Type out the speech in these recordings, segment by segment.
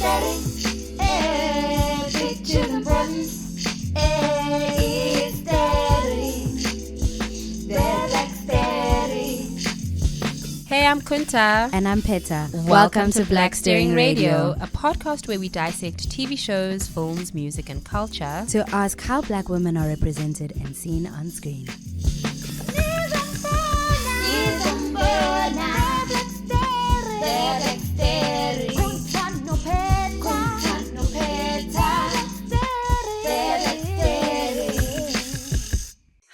Sterring, picture important. Is Sterring, they're like Sterring. Hey, I'm Kunta. And I'm Peta. Welcome to Black Sterring Radio, a podcast where we dissect TV shows, films, music, and culture To ask how black women are represented and seen on screen.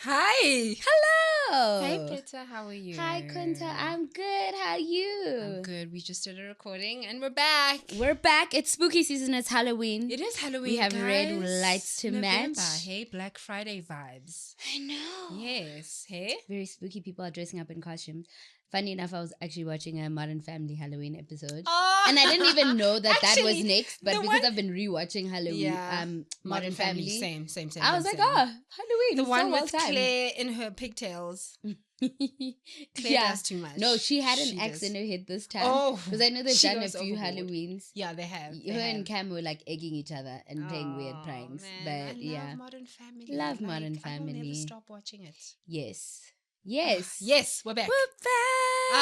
Hi. Hello. Hey, Peta, how are you? Hi, Kunta. I'm good. How are you? I'm good. We just did a recording and we're back. We're back. It's spooky season. It's Halloween. It is Halloween. We have guys. red lights to November. match. Hey, Black Friday vibes. I know. Yes. Hey. Very spooky. People are dressing up in costumes. Funny enough, I was actually watching a Modern Family Halloween episode. Oh, And I didn't even know that that was actually, next. But the because one- I've been rewatching Halloween, Modern Family. Same. I was like, Halloween. The it's one so well with timed. Claire in her pigtails. Claire Yeah. does too much. No, she had an She axe does. in her head this time. Oh, Because I know they've she done a goes few overboard. Halloweens. Yeah, they have. Her and Cam were like egging each other and playing weird pranks. Man, But I yeah. love Modern Family. Love Modern I will never Family. stop watching it. Yes. Yes. Yes, we're back. We're back.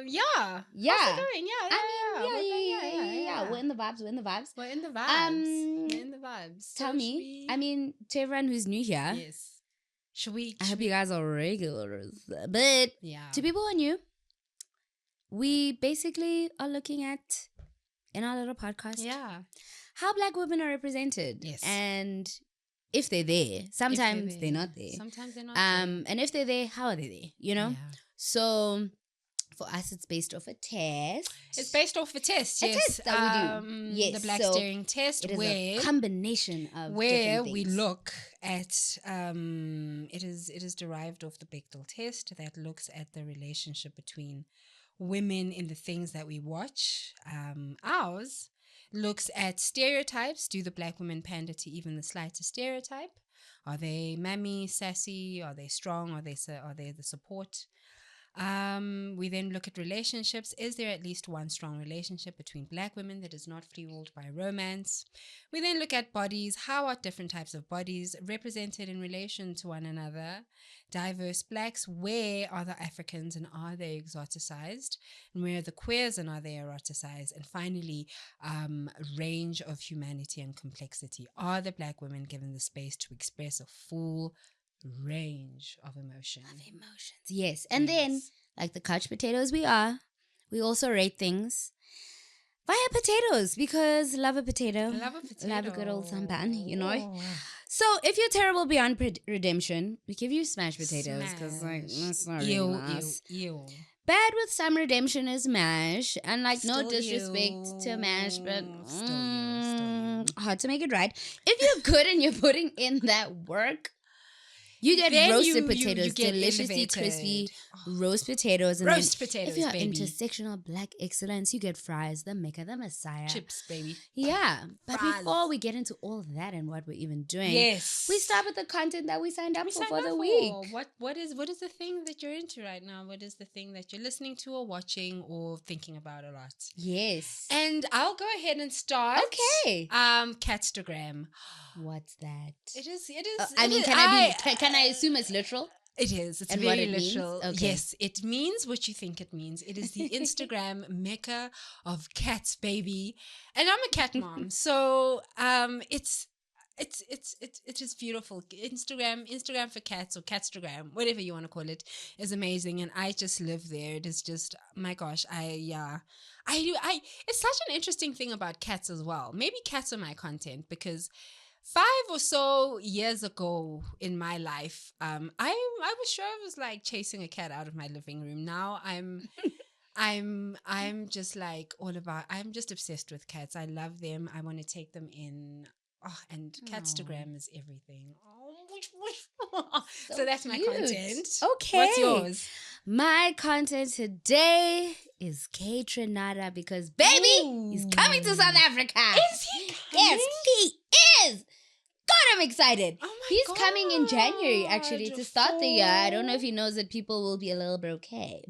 Yeah. Yeah. How's it going? I mean, yeah. We're in the vibes. We're in the vibes. We're in the vibes. Tell So me. should we- I mean, to everyone who's new here, Yes. Should we? I hope you guys are regulars. But Yeah. to people who are new, we basically are looking at, in our little podcast, Yeah. how black women are represented. Yes. And if they're there, sometimes they're not there. Sometimes they're not. And if they're there, how are they there? You know? Yeah. So for us, it's based off a test. It's based off a test. A Yes. test that we do. Yes, The Black so Sterring test, It is where a combination of where different we things. look at it is derived off the Bechdel test that looks at the relationship between women in the things that we watch. Ours looks at stereotypes. Do the black women pander to even the slightest stereotype? Are they mammy, sassy? Are they strong? Are they the support? We then look at relationships. Is there at least one strong relationship between black women that is not fueled by romance? We then look at bodies. How are different types of bodies represented in relation to one another? Diverse blacks. Where are the Africans and are they exoticized? And where are the queers and are they eroticized? And finally, range of humanity and complexity. Are the black women given the space to express a full range of emotion? Yes. And then, like the couch potatoes we are, we also rate things via potatoes because love a potato. Love a potato. Love a good old sampan, you know? Oh. So if you're terrible beyond redemption, we give you smashed potatoes because like Smash. that's not Ew, really nice. ew. Bad with some redemption is mash, and like no Still disrespect to mash, but Still you. hard to make it right. If you're good and you're putting in that work, you get Then roasted you potatoes, get deliciously elevated. crispy roast potatoes, and Roast then potatoes, if you're baby. intersectional black excellence, you get fries, the maker, the messiah, Chips, baby. Yeah, but Fries. before we get into all of that and what we're even doing, Yes. we start with the content that we signed up We for signed for up the for. week. What is the thing that you're into right now? What is the thing that you're listening to or watching or thinking about a lot? Yes. And I'll go ahead and start. Okay. Catstagram. What's that? It is. I mean, can I assume it's literal? It is. It's And very what it means? literal. Okay. Yes, it means what you think it means. It is the Instagram mecca of cats, baby. And I'm a cat mom, so it is beautiful. Instagram for cats or Catstagram, whatever you want to call it, is amazing, and I just live there. It is just, my gosh, it's such an interesting thing about cats as well. Maybe cats are my content because 5 or so years ago in my life, I was sure I was like chasing a cat out of my living room. Now I'm just like all about. I'm just obsessed with cats. I love them. I want to take them in. Oh, and Catstagram is everything. Oh, so that's my cute. content. Okay. What's yours? My content today is K Trinata because baby, he's coming to South Africa. Is he coming? Yes, he is. God, I'm excited. Oh my He's coming in January, actually, God, to start the year. I don't know if he knows that people will be a little broke,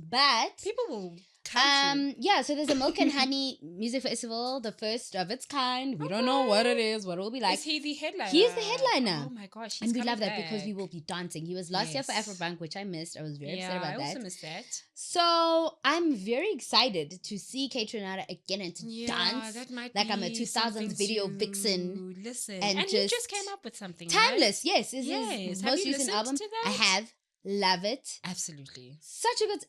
but People will Come Yeah, so there's a Milk and Honey Music Festival, the first of its kind. We don't know what it is, what it will be like. Is he the headliner? He is the headliner. Oh my gosh, And we coming love that because we back. will be dancing. He was last year for Yes. Afrobank, which I missed. I was very upset Yeah, about I that. also missed that. So I'm very excited to see Kate Renata again and to Yeah, dance. that might like be I'm a 2000s something video to vixen. Listen, and and he just just came up with something Timeless, right? yes. Is Yes. his Have most you recent listened album. to I that? have. Love it. Absolutely. Such a good.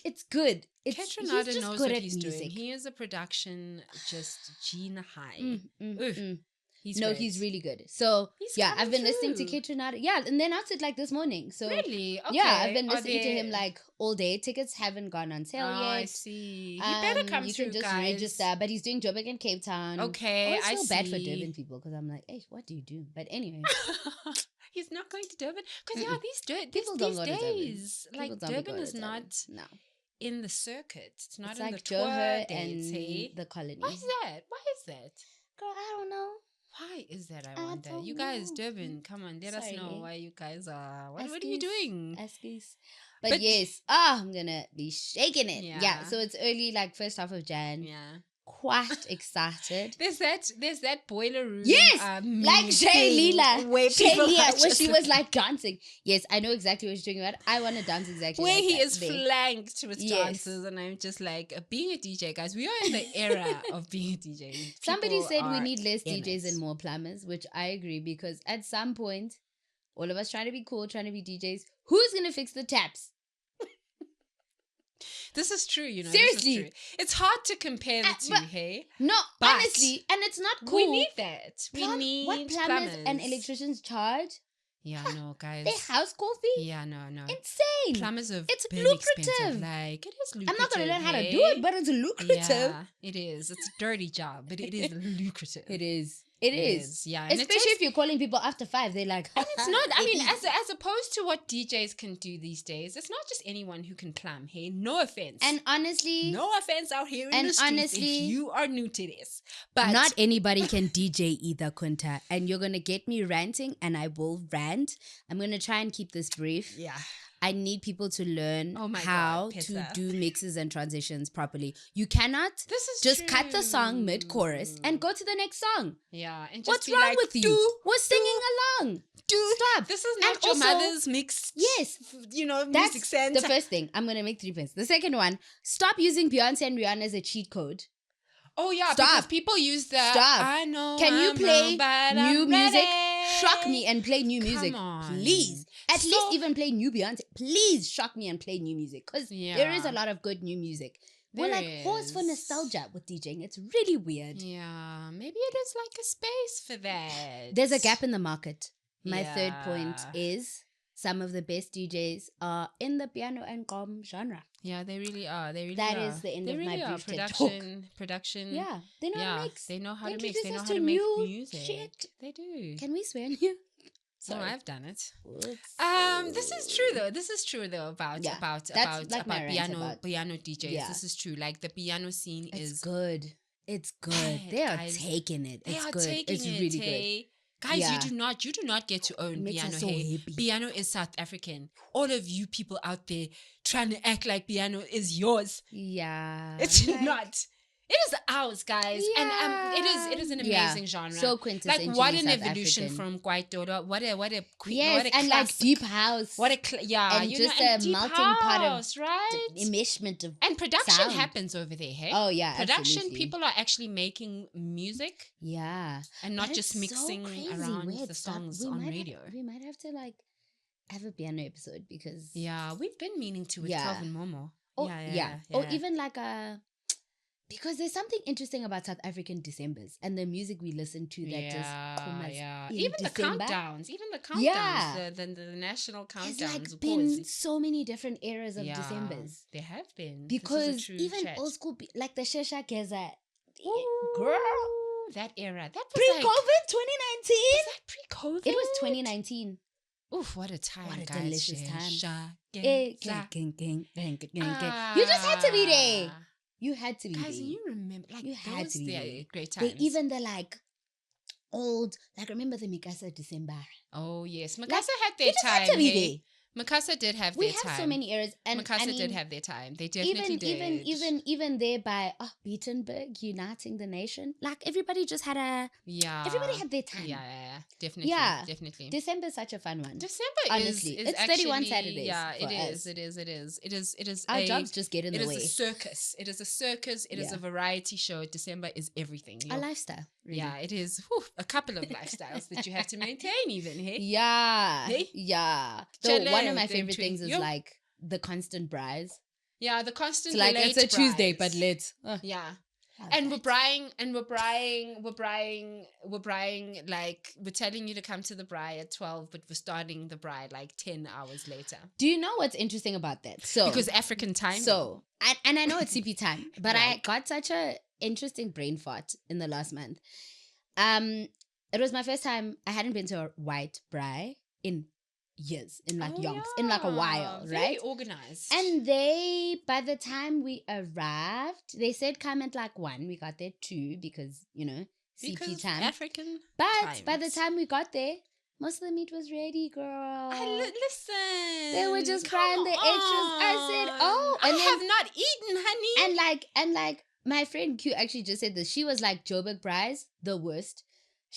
It's good. Kate He's Renata just knows good what at he's music. doing. He is a production just gene high. Oof, he's No, great. he's really good. So He's yeah, coming I've been listening to through. Kate Renata. Yeah, and they announced it like this morning. So Really? Okay. yeah, I've been Are listening to him there- like all day. Tickets haven't gone on sale Oh, yet. I see. He better come You through, can just guys. register, but he's doing Joburg and Cape Town. Okay, I always I feel bad for see. Durban people because I'm like, hey, what do you do? But anyway, He's not going to Durban because yeah, people don't these go to Durban. days, like People don't be Durban going is to not No, in the circuit. It's not it's in like the tour Joburg dates, and hey? the colony. Why is that? Why is that? Girl, I don't know. Why is that? I I wonder. don't You guys, know. Durban, come on, let us Sorry, know eh? why you guys are. What are you Eskies, doing? Eskies. But, But- yes, I'm gonna be shaking it. Yeah. Yeah. So it's early, like first half of Jan. Yeah. Quite excited. There's that boiler room. Yes, meme like Shay thing Leela, where Shay people are Leela, where just she was like dancing. Yes, I know exactly what you're talking about. I want to dance exactly where like he that is there. flanked with Yes. dancers, and I'm just like, being a DJ, guys. We are in the era of being a DJ. Somebody People said we are need less in DJs it. and more plumbers, which I agree because at some point, all of us trying to be cool, trying to be DJs, who's gonna fix the taps? This is true, you know. Seriously. This is true. It's hard to compare the two, but- hey? No, But honestly, and it's not cool. We need that. We need what plumbers and electricians charge? Yeah, no, guys. Their house coffee? Yeah, no. Insane. Plumbers are It's very lucrative. expensive. Like, it is lucrative. I'm not gonna learn how to hey? do it, but it's lucrative. Yeah, it is. It's a dirty job, but it is lucrative. It is. It is. Yeah. And it Especially takes- if you're calling people after 5, they're like, And it's not, I mean, as opposed to what DJs can do these days, it's not just anyone who can plumb, hey? No offense. and honestly, no offense out here in and the streets honestly- if you are new to this. But not anybody can DJ either, Kunta. And you're gonna get me ranting, and I will rant. I'm gonna try and keep this brief. yeah. I need people to learn Oh my how God, to Pessa. do mixes and transitions properly. You cannot This is just cut the song true. mid-chorus and go to the next song. Yeah. And just What's be wrong like, with you? "Do, We're singing along. Stop. This is And not your also- mother's mixed, Yes. you know, That's music sense. the first thing. I'm gonna make 3 points. The second one, stop using Beyonce and Rihanna as a cheat code. Oh yeah, Stop. because people use the Stop. I know. Can you I'm play wrong, but new I'm music? ready. Shock me and play new music, Come on. please. At So- least even play new Beyonce. Please shock me and play new music, because there is Yeah. a lot of good new music. We're There like horse for is. nostalgia with DJing. It's really weird. Yeah, maybe it is like a space for that. There's a gap in the market. My third point Yeah. is some of the best DJs are in the piano and com genre. Yeah, they really are. They really That are. is the end they of my really are. brief TED talk. Production. Yeah, they know how Yeah, to mix. they know how They to mix. They introduce know us how to to make new music. shit. They do. Can we swear on you? No, Sorry. I've done it. Oops. This is true though. This is true though about Yeah, about that's about like my about rant piano about- piano DJs. Yeah. This is true. Like the piano scene It's is good. It's good. bad, They are guys. taking it. They It's are good. taking It's it, really hey? Guys, Yeah. you do not get to own It makes us piano. so Hey, happy. piano is South African. All of you people out there trying to act like piano is yours. good. Yeah. It's like- not. It is ours, guys, and it is an Yeah. amazing genre. So like quintessentially what an South evolution African. from Kwaito. What a queen. Yes, what a and like classic. deep house. What a yeah, and you just know, and a deep melting pot of house, right? enmeshment of And production sound. happens over there, hey? Oh yeah, Production absolutely. people are actually making music Yeah, and not But just it's so mixing crazy around where the it started. songs We on might radio. we might have to like have a piano episode because Yeah, we've been meaning to with Yeah. Calvin Momo. or, yeah. or even like a because there's something interesting about South African Decembers and the music we listen to that just come as in Even December. the countdowns, Yeah. the national There's countdowns. like of been course. so many different eras of Yeah, Decembers There have been. because This is a true even chat. old school like the Shesha Keza Ooh, girl that era. That was pre-COVID like, 2019. was that pre-COVID? It was 2019. Oof, what a time, What a guys. delicious time. Shesha, Eh, Genza. gang, gang, gang, gang, gang. You just had to be there. Ah. You had to be Guys, there. you remember, like, You had those to be they're there. great They times. even the like old like remember the Mikasa December. Oh, yes. Mikasa Like, had their You just time. had to be hey? there. Mikasa did have We their have time. so many eras, and Mikasa I mean, did have their time. They definitely even there by Beatenberg uniting the nation. Like everybody just had everybody had their time. Yeah, definitely. Yeah. Definitely. December is such a fun one. December Honestly, is it's actually, 31 Saturdays. Yeah, for us. It is Our jobs just get in it the is way. a circus. It is a circus. It is Yeah. a variety show. December is everything. A lifestyle. Really. Yeah, it is a couple of lifestyles that you have to maintain even, hey? Yeah. Hey? Yeah. So one of my Chale, favorite things is yo. like the constant braise. Yeah, the constant It's like late it's a Tuesday, brides. but late. Yeah. How's And that? we're buying, like, we're telling you to come to the braai at 12, but we're starting the braai like 10 hours later. Do you know what's interesting about that? So Because African time. So and I know it's CP time, but I Like. got such a interesting brain fart in the last month. It was my first time. I hadn't been to a white braai in years, in like yonks, in like a while, Very right? organized. And they, by the time we arrived, they said come at like 1. We got there 2 because, you know, CP Because time. African But by the times. time we got there, most of the meat was ready, girl. Listen. They were just come frying the extras. I said, on. oh, I and then- have not eaten, honey. And like my friend Q actually just said this. She was like, Joburg Braais, the worst.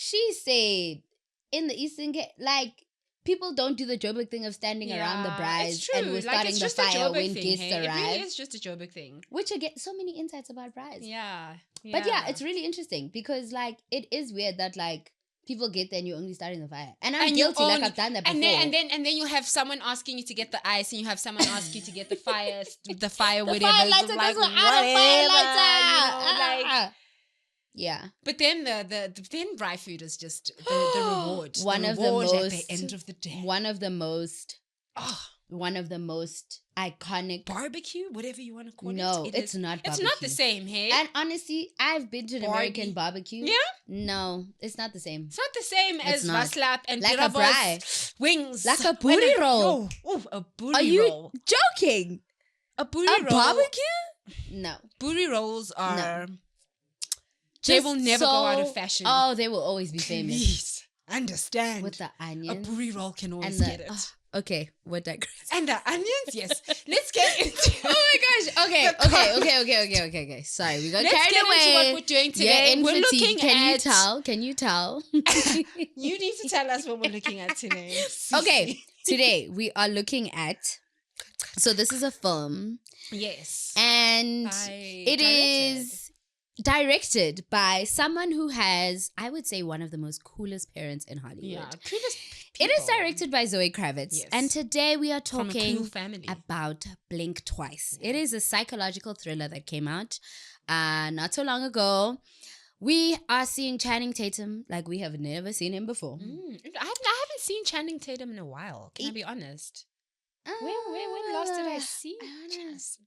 She said in the Eastern Cape, like, people don't do the Joburg thing of standing around the it's braais true. and we're Like, starting it's the just a fire Joburg when thing, guests hey? arrive. It really is just a Joburg thing. Which I get so many insights about braais. Yeah. But yeah, it's really interesting because like it is weird that like people get there and you're only starting the fire. And I'm And you guilty, like only- I've done that before. And then you have someone asking you to get the ice, and you have someone ask you to get the fire, the fire, the whatever. fire lighter like, goes out of fire lighter. you know, like. Yeah. But then the braai food is just the reward. One the of the reward at most- the end of the day. One of the most iconic Barbecue, whatever you want to call No, it. it's not It's barbecue. not the same, hey? And honestly, I've been to an American barbecue. Yeah? No, it's not the same. It's not the same It's as not. vaslap and Like a pirabos, wings. Like a booty roll. A booty Are you roll. joking? A booty A roll. barbecue? No. Booty rolls are... They Just will never go out of fashion. Oh, they will always be famous. Please understand. With the a onions. booty roll can always and get it. Okay, we're digressing. And the onions, yes. Let's get into Oh my gosh. Okay. Sorry, we got Let's carried get away. into what we're doing today. You're in We're fatigue. looking Can you at... tell? Can you tell? You need to tell us what we're looking at today. Okay, today we are looking at. So this is a film, Yes. and it Directed. is directed by someone who has, I would say, one of the most coolest parents in Hollywood. Yeah. Coolest It is people. directed by Zoe Kravitz, Yes. and today we are From a talking cool family. about Blink Twice. It is a psychological thriller that came out not so long ago. We are seeing Channing Tatum like we have never seen him before. I haven't seen Channing Tatum in a while. Can I be honest? When last did I see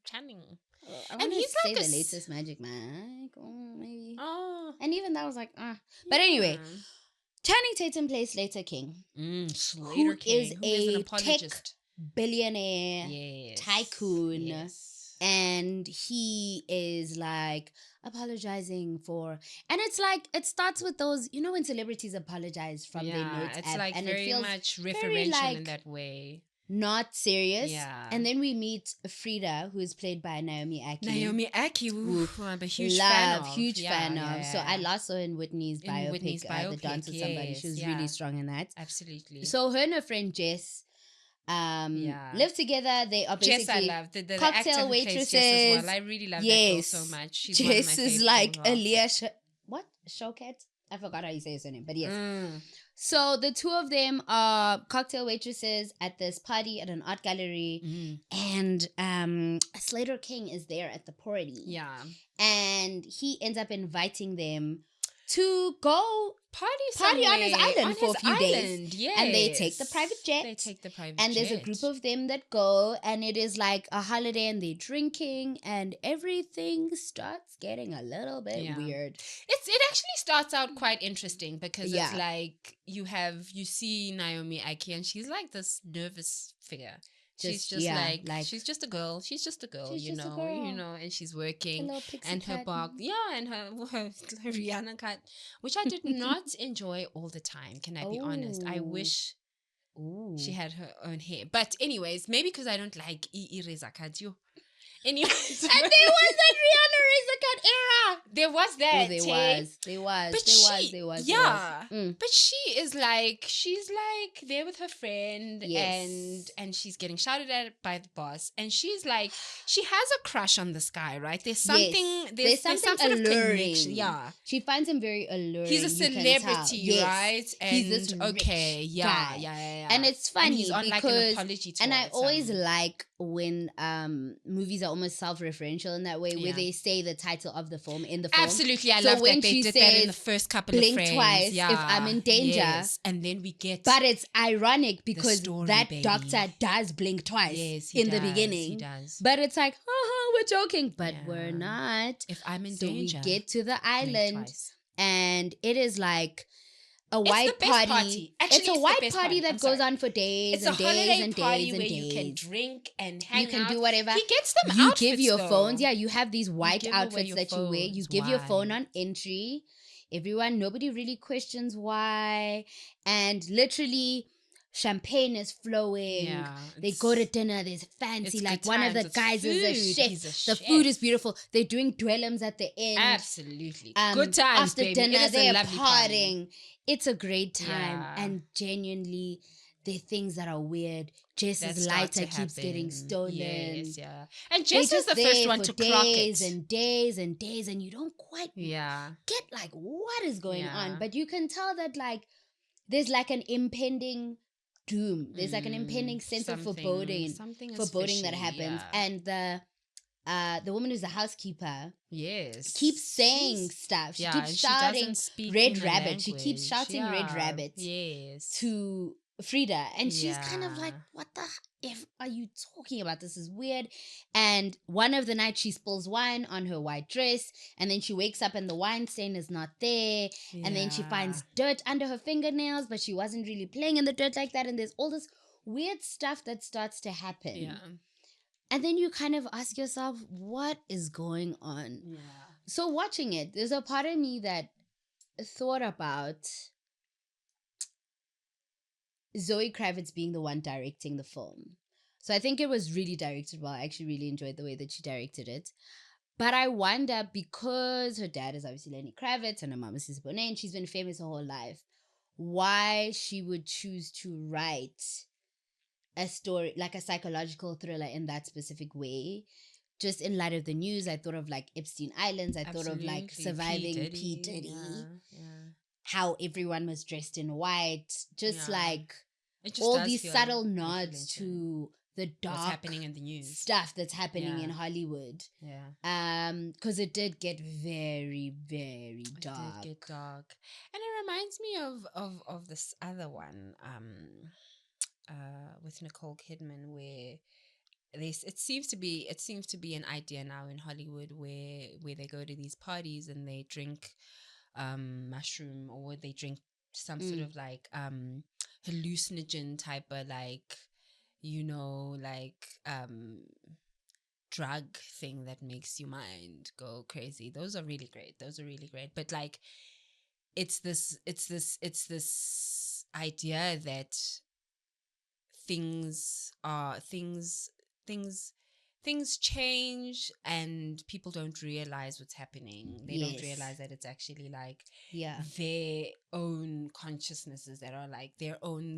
Channing? And he's like like a the s- latest Magic Mike, or maybe. Oh. And even that was like, But anyway, Channing Tatum plays Slater King, Slater who King, is who is an a apologist. billionaire, Yes. tycoon. Yes. and he is like apologizing for, and it's like it starts with those, you know, when celebrities apologize from their notes it's app, like and very it feels much very, referential in like, that way. not serious. Yeah. And then we meet Frida, who is played by Naomi Aki. Naomi Aki, Who who I'm a huge fan of. huge fan Yeah, of. yeah, So I yeah. last saw in Whitney's In biopic, Whitney's The biopic, Dance with Somebody. She was yes, really yeah. strong in that. Absolutely. So her and her friend Jess live together. They are basically Jess, I love the cocktail actor who plays waitresses. Jess as well. I really love that girl so much. She's one of my Jess is favorite like as well. Aaliyah. What? Showcat? I forgot how you say her name, but yes. Mm. So the two of them are cocktail waitresses at this party at an art gallery, and Slater King is there at the party. Yeah. And he ends up inviting them to go Party on his somewhere, island for a few days. Yes. And they take the private jet. They take the private And jet. there's a group of them that go, and it is like a holiday, and they're drinking, and everything starts getting a little bit weird. It actually starts out quite interesting because Yeah. it's like you see Naomi Aki, and she's like this nervous figure. She's just like she's just a girl. She's just a girl, She's you just a know, girl. and she's A working. little pixie And her cut. bog, and her Rihanna cut, which I did not enjoy all the time. Can I be honest? I Oh. wish Ooh. She had her own hair. But anyways, maybe because I don't like Reza Kadio. Anyways. And there was that Rihanna Razor Cut era. There was that. Oh, there was. Yeah. Mm. But she's like there with her friend, Yes. and she's getting shouted at by the boss, and she's like, she has a crush on this guy, right? There's something, there's some sort of alluring. connection. Yeah. She finds him very alluring. He's a you can celebrity, tell. Yes. right? And He's this rich okay, guy. yeah. And it's funny and he's on because, like an apology tour. and I with always some- like when movies are almost self-referential in that way, where Yeah. they say the title of the film in the film. Absolutely, I So love when that they she did that in the says, first couple "Blink of frames. twice Yeah, if I'm in danger." yes. And then we get, But it's ironic because story, that baby. doctor does blink twice yes, in the does, beginning. He does. But it's like, we're joking, but Yeah. we're not. If I'm in So danger, we get to the blink island, twice. and it is like a It's white the best party. Actually, it's a it's the white best party party. that I'm goes sorry. on for days It's a and days holiday and party days and where days. you can drink and hang You can out. do whatever. He gets them You outfits, give your though. phones. Yeah, you have these white give away outfits your that you wear. You phones. give your phone Why? on entry. Nobody really questions why. And literally, champagne is flowing. Yeah, They go to dinner. There's fancy. it's Like good one of the times. It's guys is a food. chef. He's a The chef. food is beautiful. They're doing dwellums at the end. Absolutely. Um, Good times, after baby. dinner. It is a They're lovely party. partying. It's a great time, Yeah. and genuinely, there are things that are weird. Jess's That start lighter to keeps getting happen. stolen. Yes, yeah. And They're Jess is the first there one for to clock days it. and days and days, and you don't quite Yeah. get like what is going on, Yeah. but you can tell that like there's like an impending doom. There's like an impending sense of foreboding Something is that fishy, happens, yeah. and the woman who's the housekeeper Yes. keeps saying She's- stuff. She yeah, keeps and shouting she doesn't speak red in her rabbit. She keeps language. shouting red Yeah. rabbit Yes. to Frida, and she's kind of like, Yeah. what the F are you talking about? This is weird. And one of the nights she spills wine on her white dress, and then she wakes up and the wine stain is not there, and then she finds dirt under her fingernails, but she wasn't really playing in the dirt like that, and there's all this weird stuff that starts to happen. Yeah. And then you kind of ask yourself, what is going on? Yeah. So watching it, there's a part of me that thought about Zoe Kravitz being the one directing the film. So I think it was really directed well. I actually really enjoyed the way that she directed it. But I wonder, because her dad is obviously Lenny Kravitz and her mom is Sissy Bonet, and she's been famous her whole life, why she would choose to write a story, like a psychological thriller in that specific way. Just in light of the news, I thought of like Epstein Islands. I thought of like Absolutely. surviving P. Diddy. How everyone was dressed in white. Just Yeah. like It just all does these feel subtle nods influential. to the dark What's happening in the news. stuff that's happening Yeah. in Hollywood. Yeah. Because it did get very, very dark. It did get dark. And it reminds me of this other one, with Nicole Kidman, where it seems to be an idea now in Hollywood where they go to these parties and they drink mushroom, or they drink some sort of like hallucinogen type of like, drug thing that makes your mind go crazy. Those are really great. But like it's this idea that things change and people don't realize what's happening. They don't Yes. realize that it's actually like Yeah. their own consciousnesses that are like their own,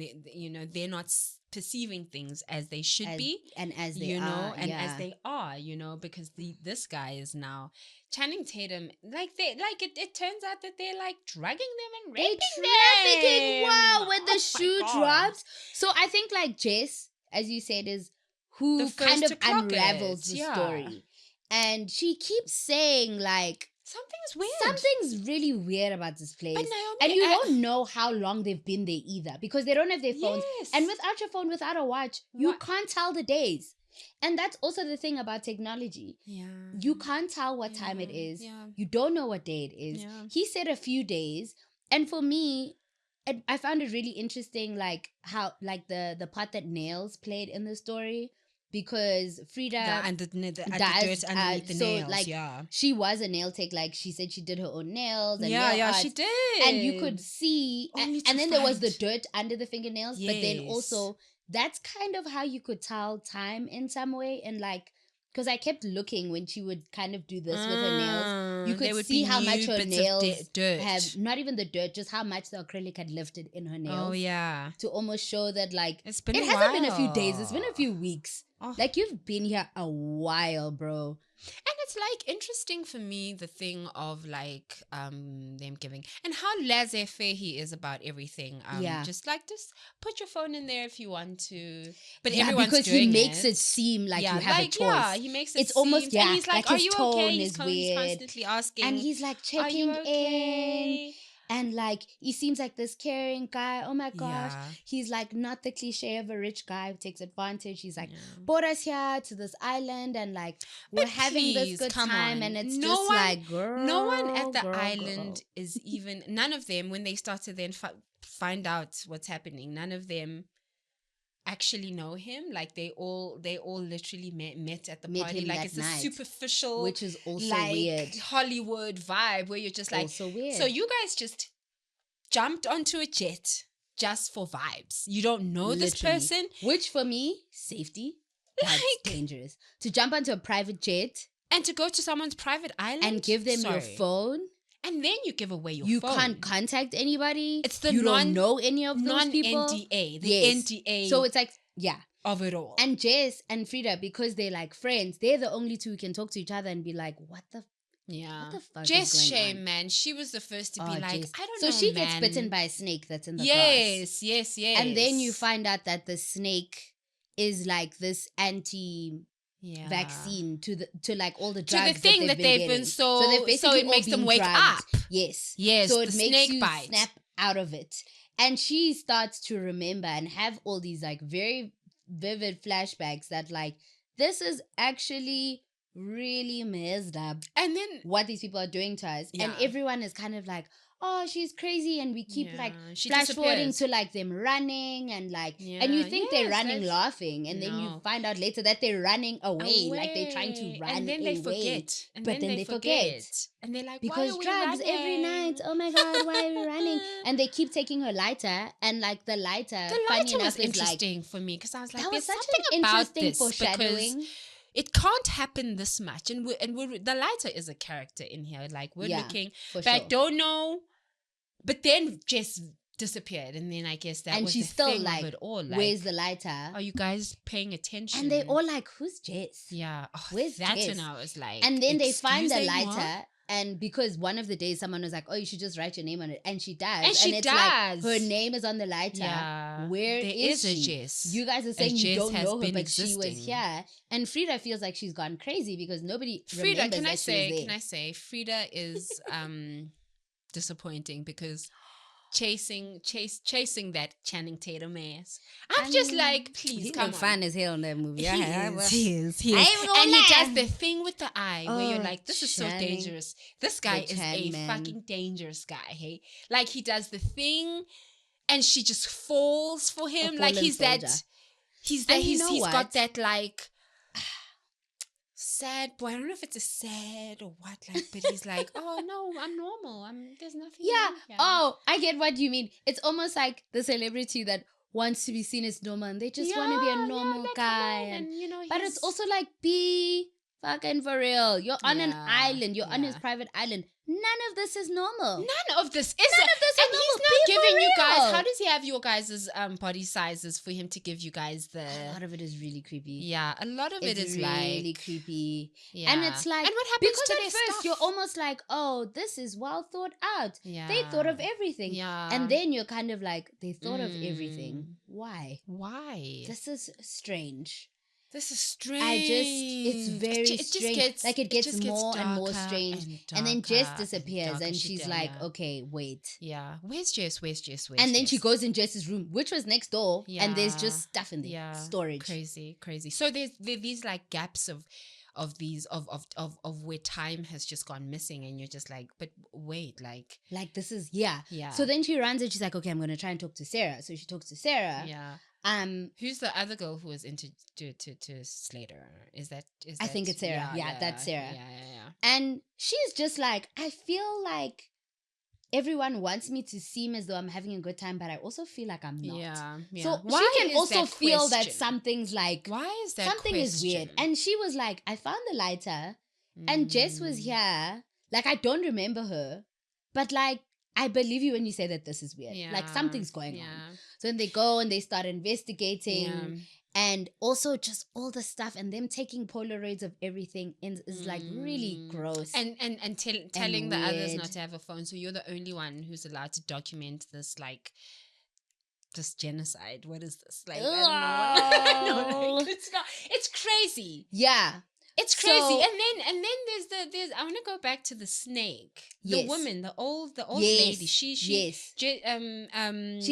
they're not perceiving things as they should be, And as they as they are, because this guy is now Channing Tatum, it turns out that they're like drugging them and They raping trafficking. them. Wow, when Oh the my shoe God. drops. So I think like Jess, as you said, is who The first kind to of clock unravels it, the yeah. story. And she keeps saying like Something's weird. something's really weird about this place. But Naomi, and you don't know how long they've been there either, because they don't have their phones. Yes. And without your phone, without a watch, you What? can't tell the days. And that's also the thing about technology. Yeah. You can't tell what time it is. Yeah. You don't know what day it is. Yeah. He said a few days. And for me, I found it really interesting, like how, like the part that Nails played in the story, because Frida the does, dirt underneath the so nails. like Yeah. she was a nail tech. Like she said, she did her own nails and Yeah, nail yeah, art. she did. And you could see, Only to and then there was the find- dirt under the fingernails. But then Yes. also, that's kind of how you could tell time in some way. And like, because I kept looking when she would kind of do this with her nails, you They could would see be how new much her bits of nails dirt. have, not even the dirt, just how much the acrylic had lifted in her nails. Oh yeah. To almost show that, like, It's been it a hasn't been a few days, it's been a while. few weeks. Oh. Like, you've been here a while, bro. And it's like interesting for me the thing of like them giving and how laissez-faire he is about everything. Yeah. Just put your phone in there if you want to. But Yeah, everyone's because doing he makes it seem like yeah, you have a choice. Yeah, he makes it It's almost, seem, yeah, and he's like, like "Are his you tone okay?" is He's weird. constantly asking, And he's like "Are you checking in. okay?" And like, he seems like this caring guy. Oh my gosh. Yeah. He's like not the cliche of a rich guy who takes advantage. He's like, Yeah. brought us here to this island and like, we're But having please, this good come time. on. And it's No just one- like, girl. No one at the girl, island girl. is even, none of them, when they start to then find out what's happening, none of them actually know him. Like they all literally met at the Met party. him Like that it's night, a superficial, which is also like weird. Hollywood vibe where you're just like, Also weird. so you guys just jumped onto a jet just for vibes. You don't know this Literally. person. Which for me, safety, that's Like- dangerous. To jump onto a private jet And to go to someone's private island and give them your Sorry. phone. And then you give away your You phone. can't contact anybody. It's the you non- don't know any of those people. non-NDA. The Yes. NDA So it's like, yeah. of it all. And Jess and Frida, because they're like friends, they're the only two who can talk to each other and be like, what the yeah. what the fuck Jess is going shame, on? man. She was the first to be Oh, like, Jess. I don't so know, she man. gets bitten by a snake that's in the grass. Yes. And then you find out that the snake is like this anti yeah. vaccine to like all the To drugs the thing that they've been getting. so they've so basically it all makes them been wake drugged. up. Yes. Yes, So the it makes snake you bite. snap out of it. And she starts to remember and have all these like very vivid flashbacks that like, this is actually really messed up And then what these people are doing to us. And Yeah. everyone is kind of like, oh, she's crazy. And we keep like she flash forwarding disappears. to like them running and like, and Yeah. you think they're Yes, running that's- laughing. And then you No. find out later that they're running away. Like they're trying to Away. run and then away. they forget. And But then they forget. And they're like, Because why are we drugs every running? night. Oh my God, why are we running? And they keep taking her lighter. And like the lighter, The funny lighter enough, was is like, interesting for me because I was like, that was there's such something an about interesting this because foreshadowing. it can't happen this much. And we're the lighter is a character in here. Like we're Yeah, looking, for but I sure. don't know. But then Jess disappeared, and then I guess that And was she's the still thing like, of it all. Like, where's the lighter? are you guys paying attention? And they all like, who's Jess? yeah. Oh, Where's that's Jess? when I was like, And then they find the "Excusez-moi?" lighter. And because one of the days someone was like, oh, you should just write your name on it. And she does. And she it's does. like, her name is on the lighter. Yeah. Where There is a she? Jess. You guys are saying A you Jess don't has know her, been but she was existing. here. And Frida feels like she's gone crazy because nobody Frida, remembers can I that she was say? there. Can I say? Frida is disappointing because chasing that Channing Tatum ass. I'm just like, please come on. fine as hell in that movie. He is. I ain't even gonna And lie. he does the thing with the eye where you're Oh, like, this is so Channing. dangerous. This guy The is Chan a man. fucking dangerous guy. Hey, like he does the thing, and she just falls for him. Like fallen he's soldier. that. He's that. And you He's know what? got that like sad boy. I don't know if it's a sad or what. Like, but he's like, oh no, I'm normal. There's nothing. Yeah. wrong here." Oh, I get what you mean. It's almost like the celebrity that wants to be seen as normal and they just want to be a normal like, come guy. on, and you know, But it's also like, be fucking for real. You're on an Yeah, island. You're on his yeah. private island. None of this is normal. none of this is None of this is and normal. he's Be not for giving you guys. real. How does he have your guys' body sizes for him to give you guys the? A lot of it is really creepy. Yeah, a lot of it It's is really like creepy. yeah. And it's like, and what happens because to at their first stuff? you're almost like, oh, this is well thought out. Yeah, They thought of everything. Yeah, And then you're kind of like, they thought of Mm. everything. Why? why? This is strange. This is strange. It's very strange. Like it gets just more and more darker strange. And then darker Jess and disappears darker. and She she's does, like, yeah. okay, wait. Yeah, where's Jess? And then she goes in Jess's room, which was next door, and there's Yeah. just stuff in there. Yeah, Storage. crazy. So there these like gaps of these of where time has just gone missing, and you're just like, but wait, like Like this is yeah. yeah. So then she runs and she's like, okay, I'm gonna try and talk to Sarah. So she talks to Sarah. yeah. Who's the other girl who was into to Slater? Is that I think it's Sarah. Yeah, that's Sarah. Yeah. And she's just like, I feel like everyone wants me to seem as though I'm having a good time, but I also feel like I'm not. Yeah. So Why she can is also that feel that question? something's like, Why is that something is weird. question? And she was like, I found the lighter and Jess was here. Like, I don't remember her, but like, I believe you when you say that this is weird. Like, something's going on. So then they go and they start investigating. And also just all the stuff and them taking Polaroids of everything is like really gross. And telling the others weird. not to have a phone. So you're the only one who's allowed to document this, like, this genocide. What is this? Like, I don't know. No, like, it's not. It's crazy. Yeah. It's crazy. And then there's I want to go back to the snake. The Yes. woman, the old Yes. lady. She She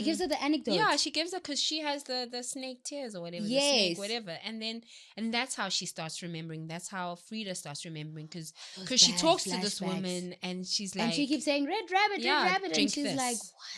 gives her the anecdote. Yeah, she gives her because she has the snake tears or whatever. Yes. The snake, whatever. And that's how she starts remembering. That's how Frida starts remembering because she bad talks to this flashbacks. woman and she's like, and she keeps saying red rabbit, yeah, red rabbit, and drink she's this. like,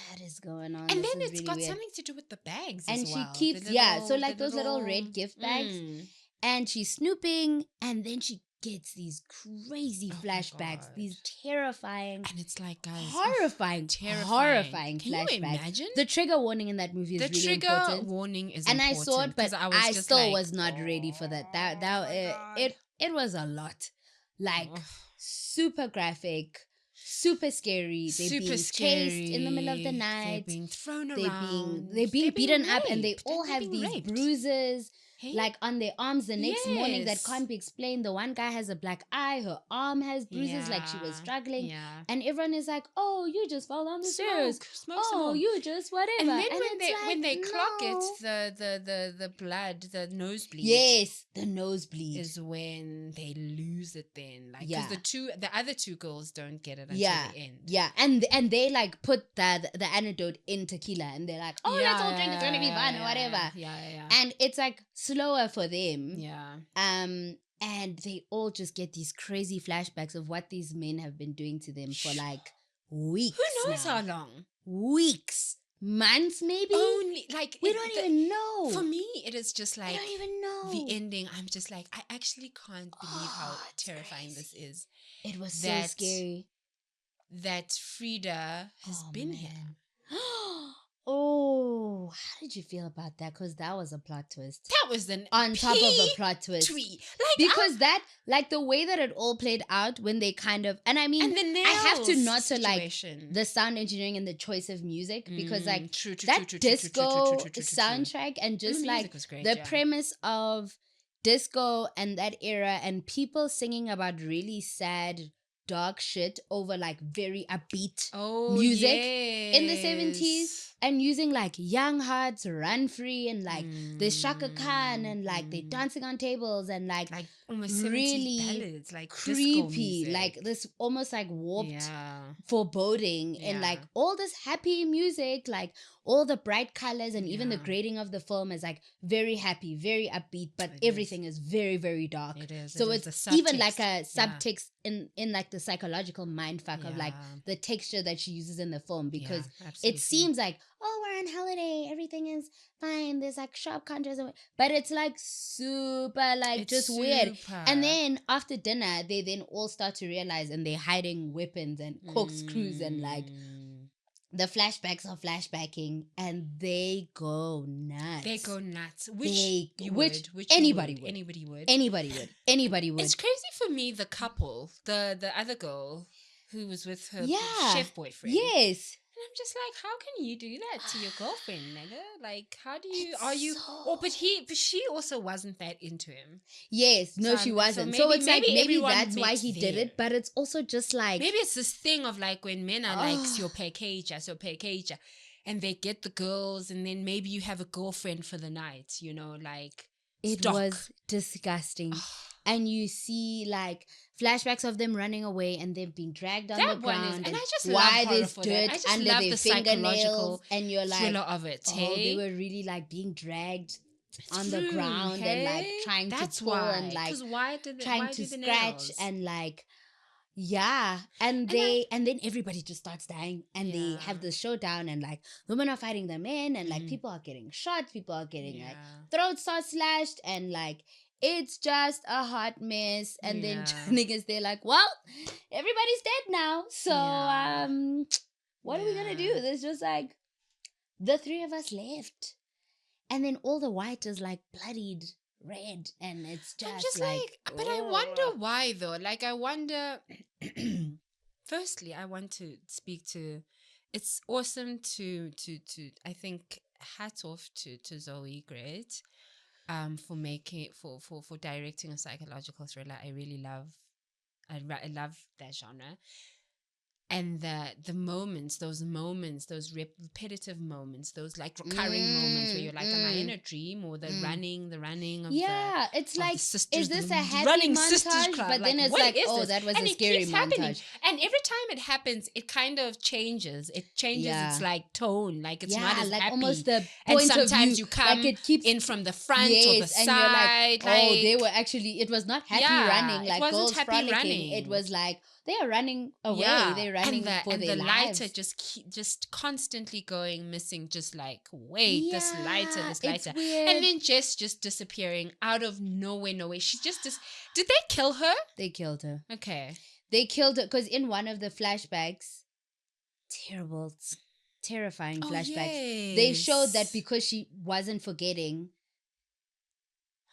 what is going on? And This then is it's really got weird. something to do with the bags And as she well. keeps The so like the those little red gift bags. Mm. And she's snooping, and then she gets these crazy Oh my flashbacks, God. these terrifying, And it's like, guys, horrifying terrifying. Can flashbacks. you imagine? The trigger warning in that movie is The really trigger important. warning is And important. I saw it, but 'cause was I just still like, was not ready for that. oh my God. It was a lot, like Ugh. super graphic, super scary. They're Super being chased in the middle of the scary. night. They're being thrown They're around. being beaten up, and they raped. all They're have being these raped. bruises. Hey? Like on their arms the next morning that Yes. can't be explained. The one guy has a black eye, her arm has bruises, like she was Yeah. struggling. Yeah. And everyone is like, oh, you just fell down the stairs. Smoke, Oh, smoke. you just whatever. And then it's when they like, clock no. it, the blood, the nosebleed. Yes, the nosebleed. Is when they lose it then. Like, Yeah. because the other two girls don't get it until Yeah, the end. yeah, and they like put the antidote in tequila, and they're like, oh, let's all drink, it's gonna be fun or whatever. Yeah. And it's like slower for them. Yeah. And they all just get these crazy flashbacks of what these men have been doing to them for like weeks. Who knows now. how long? Weeks, months, maybe. Only like We don't even know. For me, it is just like I don't even know. the ending. I'm just like, I actually can't believe how It's terrifying crazy. this is. It was so that- scary. That Frida has been here. Oh, how did you feel about that? Because that was a plot twist. That was an On top of a plot twist. tweet. Like, Because that, like the way that it all played out when they kind of, and I mean, and the nails I have to not to like situation. the sound engineering and the choice of music because like true, that disco soundtrack and just the like music was great, the yeah. premise of disco and that era and people singing about really sad dark shit over like very upbeat music in the 70s and using like Young Hearts, Run Free and like the Shaka Khan and like they dancing on tables and like almost really 70s ballads, like disco creepy, music. like this almost like warped yeah. foreboding and Yeah. like all this happy music, like all the bright colors and even the Yeah. grading of the film is like very happy, very upbeat, but It is. everything is very, very dark. It is. So it is. it's The even like subtext. a subtext in like the psychological mindfuck of like Yeah. the texture that she uses in the film because Yeah, it absolutely. seems like, oh, we're on holiday, everything is fine, there's like sharp contrast, but it's like super like It's just weird. super. And then after dinner, they then all start to realize and they're hiding weapons and corkscrews and like the flashbacks are flashbacking and they go nuts. They go nuts. Which Which you anybody would. Anybody would. Anybody would. It's crazy for me, the couple, the other girl who was with her Yeah. chef boyfriend. Yes. And I'm just like, how can you do that to your girlfriend, nigga? Like, how do you, It's are you, so- but she also wasn't that into him. Yes. No, So she so wasn't. So, maybe- it's like maybe maybe everyone that's why met he did there. it, but it's also just like Maybe it's this thing of like when men are like, Oh. so package, and they get the girls, and then maybe you have a girlfriend for the night, you know, like, it stock. was disgusting. And you see like flashbacks of them running away and them being dragged on That the one is- ground. and I just why love horror there's for that. dirt I just under love their the fingernails, psychological and you're like, thriller of it. oh, Hey? they were really like being dragged on the True, ground and like hey? trying That's to pull why. and like 'Cause why did trying why to do the scratch nails? and like Yeah, and I- then everybody just starts dying, and they have Yeah. the showdown, and like women are fighting the men, and like Mhm. people are getting shot, people are getting like Yeah. throats are slashed, and like it's just a hot mess. And then Yeah. niggas, they're like, well, everybody's dead now, so Yeah. what are we gonna do? Yeah. There's just like the three of us left, and then all the white is like bloodied red, and it's I'm just just like, like, but I wonder why though. Like, I wonder. Firstly, I want to speak to. It's awesome to. I think hats off to Zoe. Great, for making for directing a psychological thriller. I really love. I love that genre. And the moments, those repetitive moments, those like recurring moments where you're like, am I in a dream? Or the running of yeah, it's the like, sisters, is this the a happy running sisters montage? crowd. But then it's what like, is oh, this? that was And a it scary keeps happening. montage. And every time it happens, it kind of changes. It changes Yeah. its like tone. Like it's not Yeah, as like happy. almost the And point of view. sometimes you come Like it keeps in from the front or the yes, and side. you're like, oh, they like- were actually. It was not happy Yeah, running it like wasn't girls happy frolicking. running. It was like they are running away. Yeah, They're running for their the lives. lighter just constantly going missing. Just like wait, this lighter, Yeah, this it's lighter, weird. and then Jess just disappearing out of nowhere. No way. She just did they kill her? They killed her. Okay. They killed her because in one of the flashbacks, terrible, terrifying flashbacks, they showed that because she wasn't forgetting,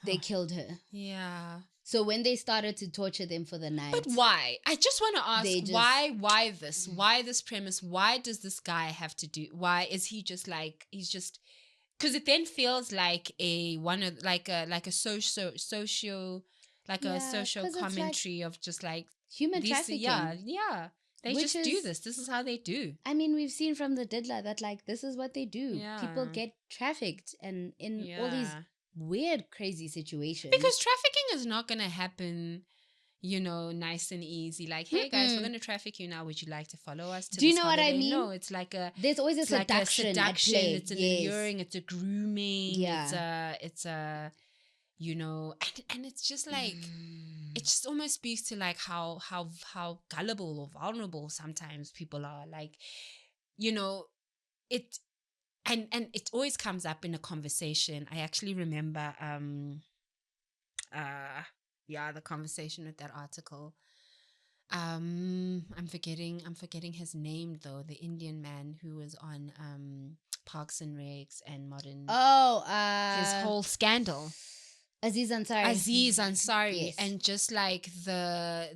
they Huh. killed her. Yeah. So when they started to torture them for the night, But why? I just want to ask They just- why this? Why this premise? Why does this guy have to do? Why is he just like he's just? Because it then feels like a social like Yeah, a social 'cause it's like commentary of just like human these trafficking. yeah they Which just do is- this. This is how they do. I mean, we've seen from the Diddler that like this is what they do. People Yeah. get trafficked and in all these Yeah. weird, crazy situations. Because trafficking is not gonna happen, nice and easy. Like, hey guys, we're Mm-mm. gonna traffic you now. Would you like to follow us to Do you this know what I holiday? mean? No, it's like a there's always a it's like a seduction, seduction. at play. It's an Yes. alluring. It's a grooming. Yeah. It's a and it's just like it just almost speaks to like how gullible or vulnerable sometimes people are. Like, it and it always comes up in a conversation. I actually remember the conversation with that article. I'm forgetting his name though, the Indian man who was on Parks and Recs and Modern Oh, his whole scandal. Aziz Ansari. Aziz Ansari, Yes. and just like the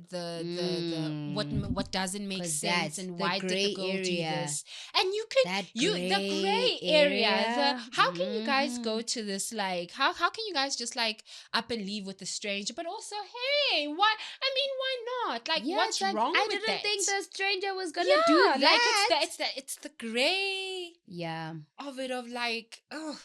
what doesn't make 'Cause sense that's and the why did the grey girl area. do this? And you could That the gray grey area. area. How can you guys Mhm. go to this like how can you guys just like up and leave with the stranger? But also, hey, why? I mean, why not? Like, Yeah, what's it's like, wrong I with didn't that? think the stranger was gonna yeah, do that. like it's the gray Yeah. of it of like, oh.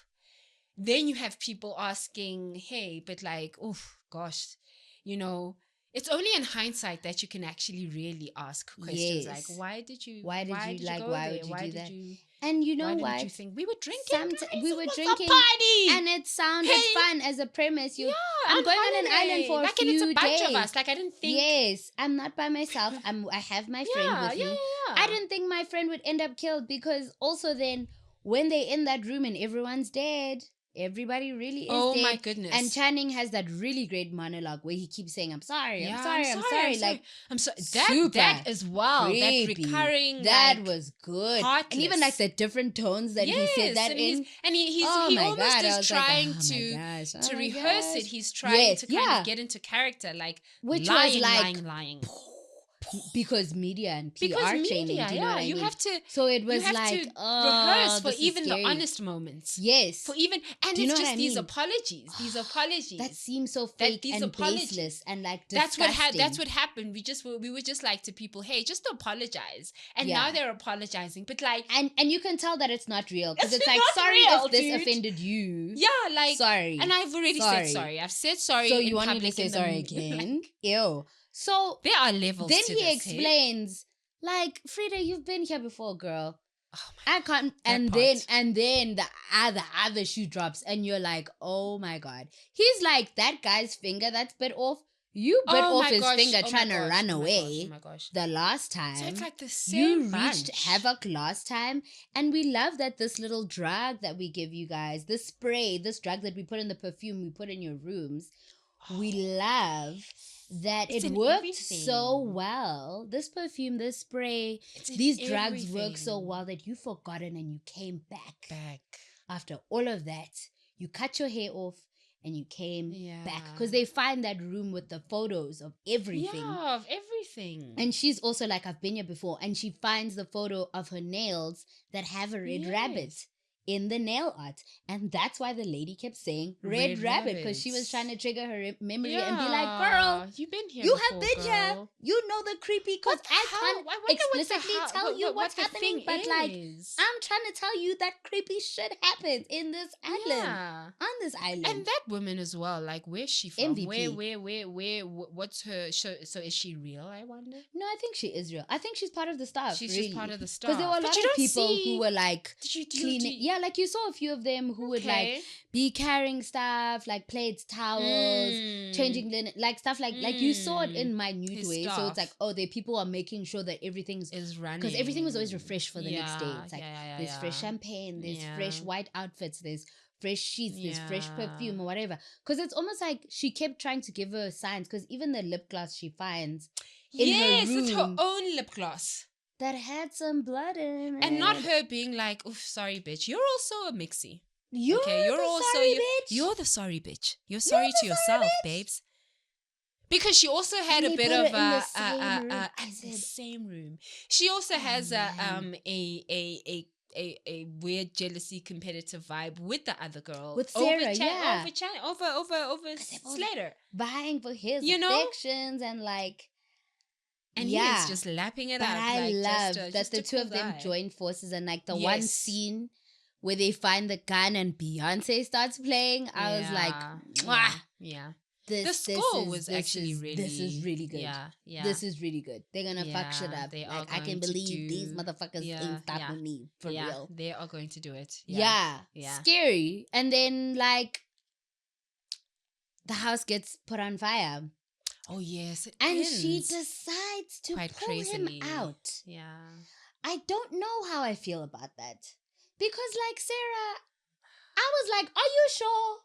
Then you have people asking, hey, but like, oh gosh, it's only in hindsight that you can actually really ask questions like, Yes. why did you Why did you, like, go why there? would you why do did that? you And you know why what? didn't you think we were drinking? Somet- guys? we It were was drinking, a party, and it sounded Hey. fun as a premise. yeah, I'm going on an island holiday. for a like, and it's few a bunch days. of us. Like, I didn't think. Yes, I'm not by myself. I have my friend with me. I didn't think my friend would end up killed because also then when they're in that room and everyone's dead, everybody really is Oh dead. my goodness! And Channing has that really great monologue where he keeps saying, "I'm sorry, Yeah, I'm sorry." Like I'm sorry. super That as well. creepy. That recurring. That like, was good. heartless. And even like the different tones that he said that and in. he's Oh he my almost God, I is was trying like, oh to my gosh, to oh my rehearse it. gosh. He's trying Yes, to kind yeah. of get into character, like Which lying, was like lying. because media and PR Because training. media, Do you know what I you mean? have to. So it You was have like, to oh, rehearse for this is even the scary. honest moments. Yes. For even and Do you it's know what just I these mean? apologies. These apologies. That seems so fake these and apologies- baseless and like That's disgusting. that's what happened. We were just like to people, hey, just apologize. And Yeah. now they're apologizing. But like And you can tell that it's not real because It's it's like, not sorry real, if this dude. offended you. yeah, like sorry. and I've already said sorry. I've said sorry. So in you want me to public say in the sorry m- again? Ew. So There are levels then to he this, hey? explains, like, Frida, you've been here before, girl. Oh my I can't. That And part. then the other shoe drops, and you're like, oh my God. He's like, that guy's finger that's bit off. You bit Oh off my his gosh, finger oh my trying to gosh, run oh my gosh, away oh my gosh. the last time. So it's like the You same reached bunch. havoc last time, and we love that this little drug that we give you guys, this spray, this drug that we put in the perfume we put in your rooms, we love that It's it in worked so everything. well. This perfume, this spray, It's in these drugs work so everything. well that you forgotten and you came back. Back. After all of that, you cut your hair off and you came back Yeah. because they find that room with the photos of everything. Yeah, of everything. And she's also like, I've been here before, and she finds the photo of her nails that have a red rabbit Yes. in the nail art, and that's why the lady kept saying red rabbit, because she was trying to trigger her memory and be like, girl, you've been here you before, have been here, girl. you know the creepy, because What the I hell? can't I wonder what the explicitly hell- tell you what what's the happening, thing but like, is. I'm trying to tell you that creepy shit happened in this island, Yeah. on this island. And that woman as well, like, where's she from? MVP. Where, what's her, so is she real, I wonder? No, I think she is real. I think she's part of the staff. She's really. just part of the staff. Because there were a But lot you of don't people see- who were like Did you cleaning. Yeah, like you saw a few of them who would like Okay. be carrying stuff, like plates, towels, changing linen, like stuff like you saw it in minute His ways. So staff. it's like, oh, they people are making sure that everything's Is running. because everything was always refreshed for the next day. It's like yeah, there's fresh champagne, there's fresh Yeah. white outfits, there's fresh sheets, there's fresh Yeah. perfume or whatever. Because it's almost like she kept trying to give her signs. Because even the lip gloss she finds in her Yes, it's her room own lip gloss. that had some blood in it. And not her being like, oof, sorry, bitch. You're also a mixie. You're You're the also sorry you're, bitch. you're the sorry bitch. You're sorry the to sorry yourself, bitch. babes. Because she also had And a they bit put of her in the a same room. I in the said, same room. She also has man. a weird jealousy competitive vibe with the other girl With Sarah, over yeah. over they're both Slater, vying for his You know? affections and like. and he yeah. is just lapping it But up. I like love just, that just the a two cool of them guy. joined forces, and like the one Yes. scene where they find the gun and Beyonce starts playing, I was like, mwah. yeah. This, The this score is- was this actually is- really This is really good. Yeah. This is really good. They're gonna fuck shit Yeah, up. they are Like I going can't to believe these do- motherfuckers yeah, ain't stopping yeah, me for real. They are going to do it. Yeah. Yeah. Scary. And then like the house gets put on fire. Oh yes, it And ends she decides to quite pull crazily. him out. Yeah. I don't know how I feel about that. Because like Sarah, I was like, are you sure?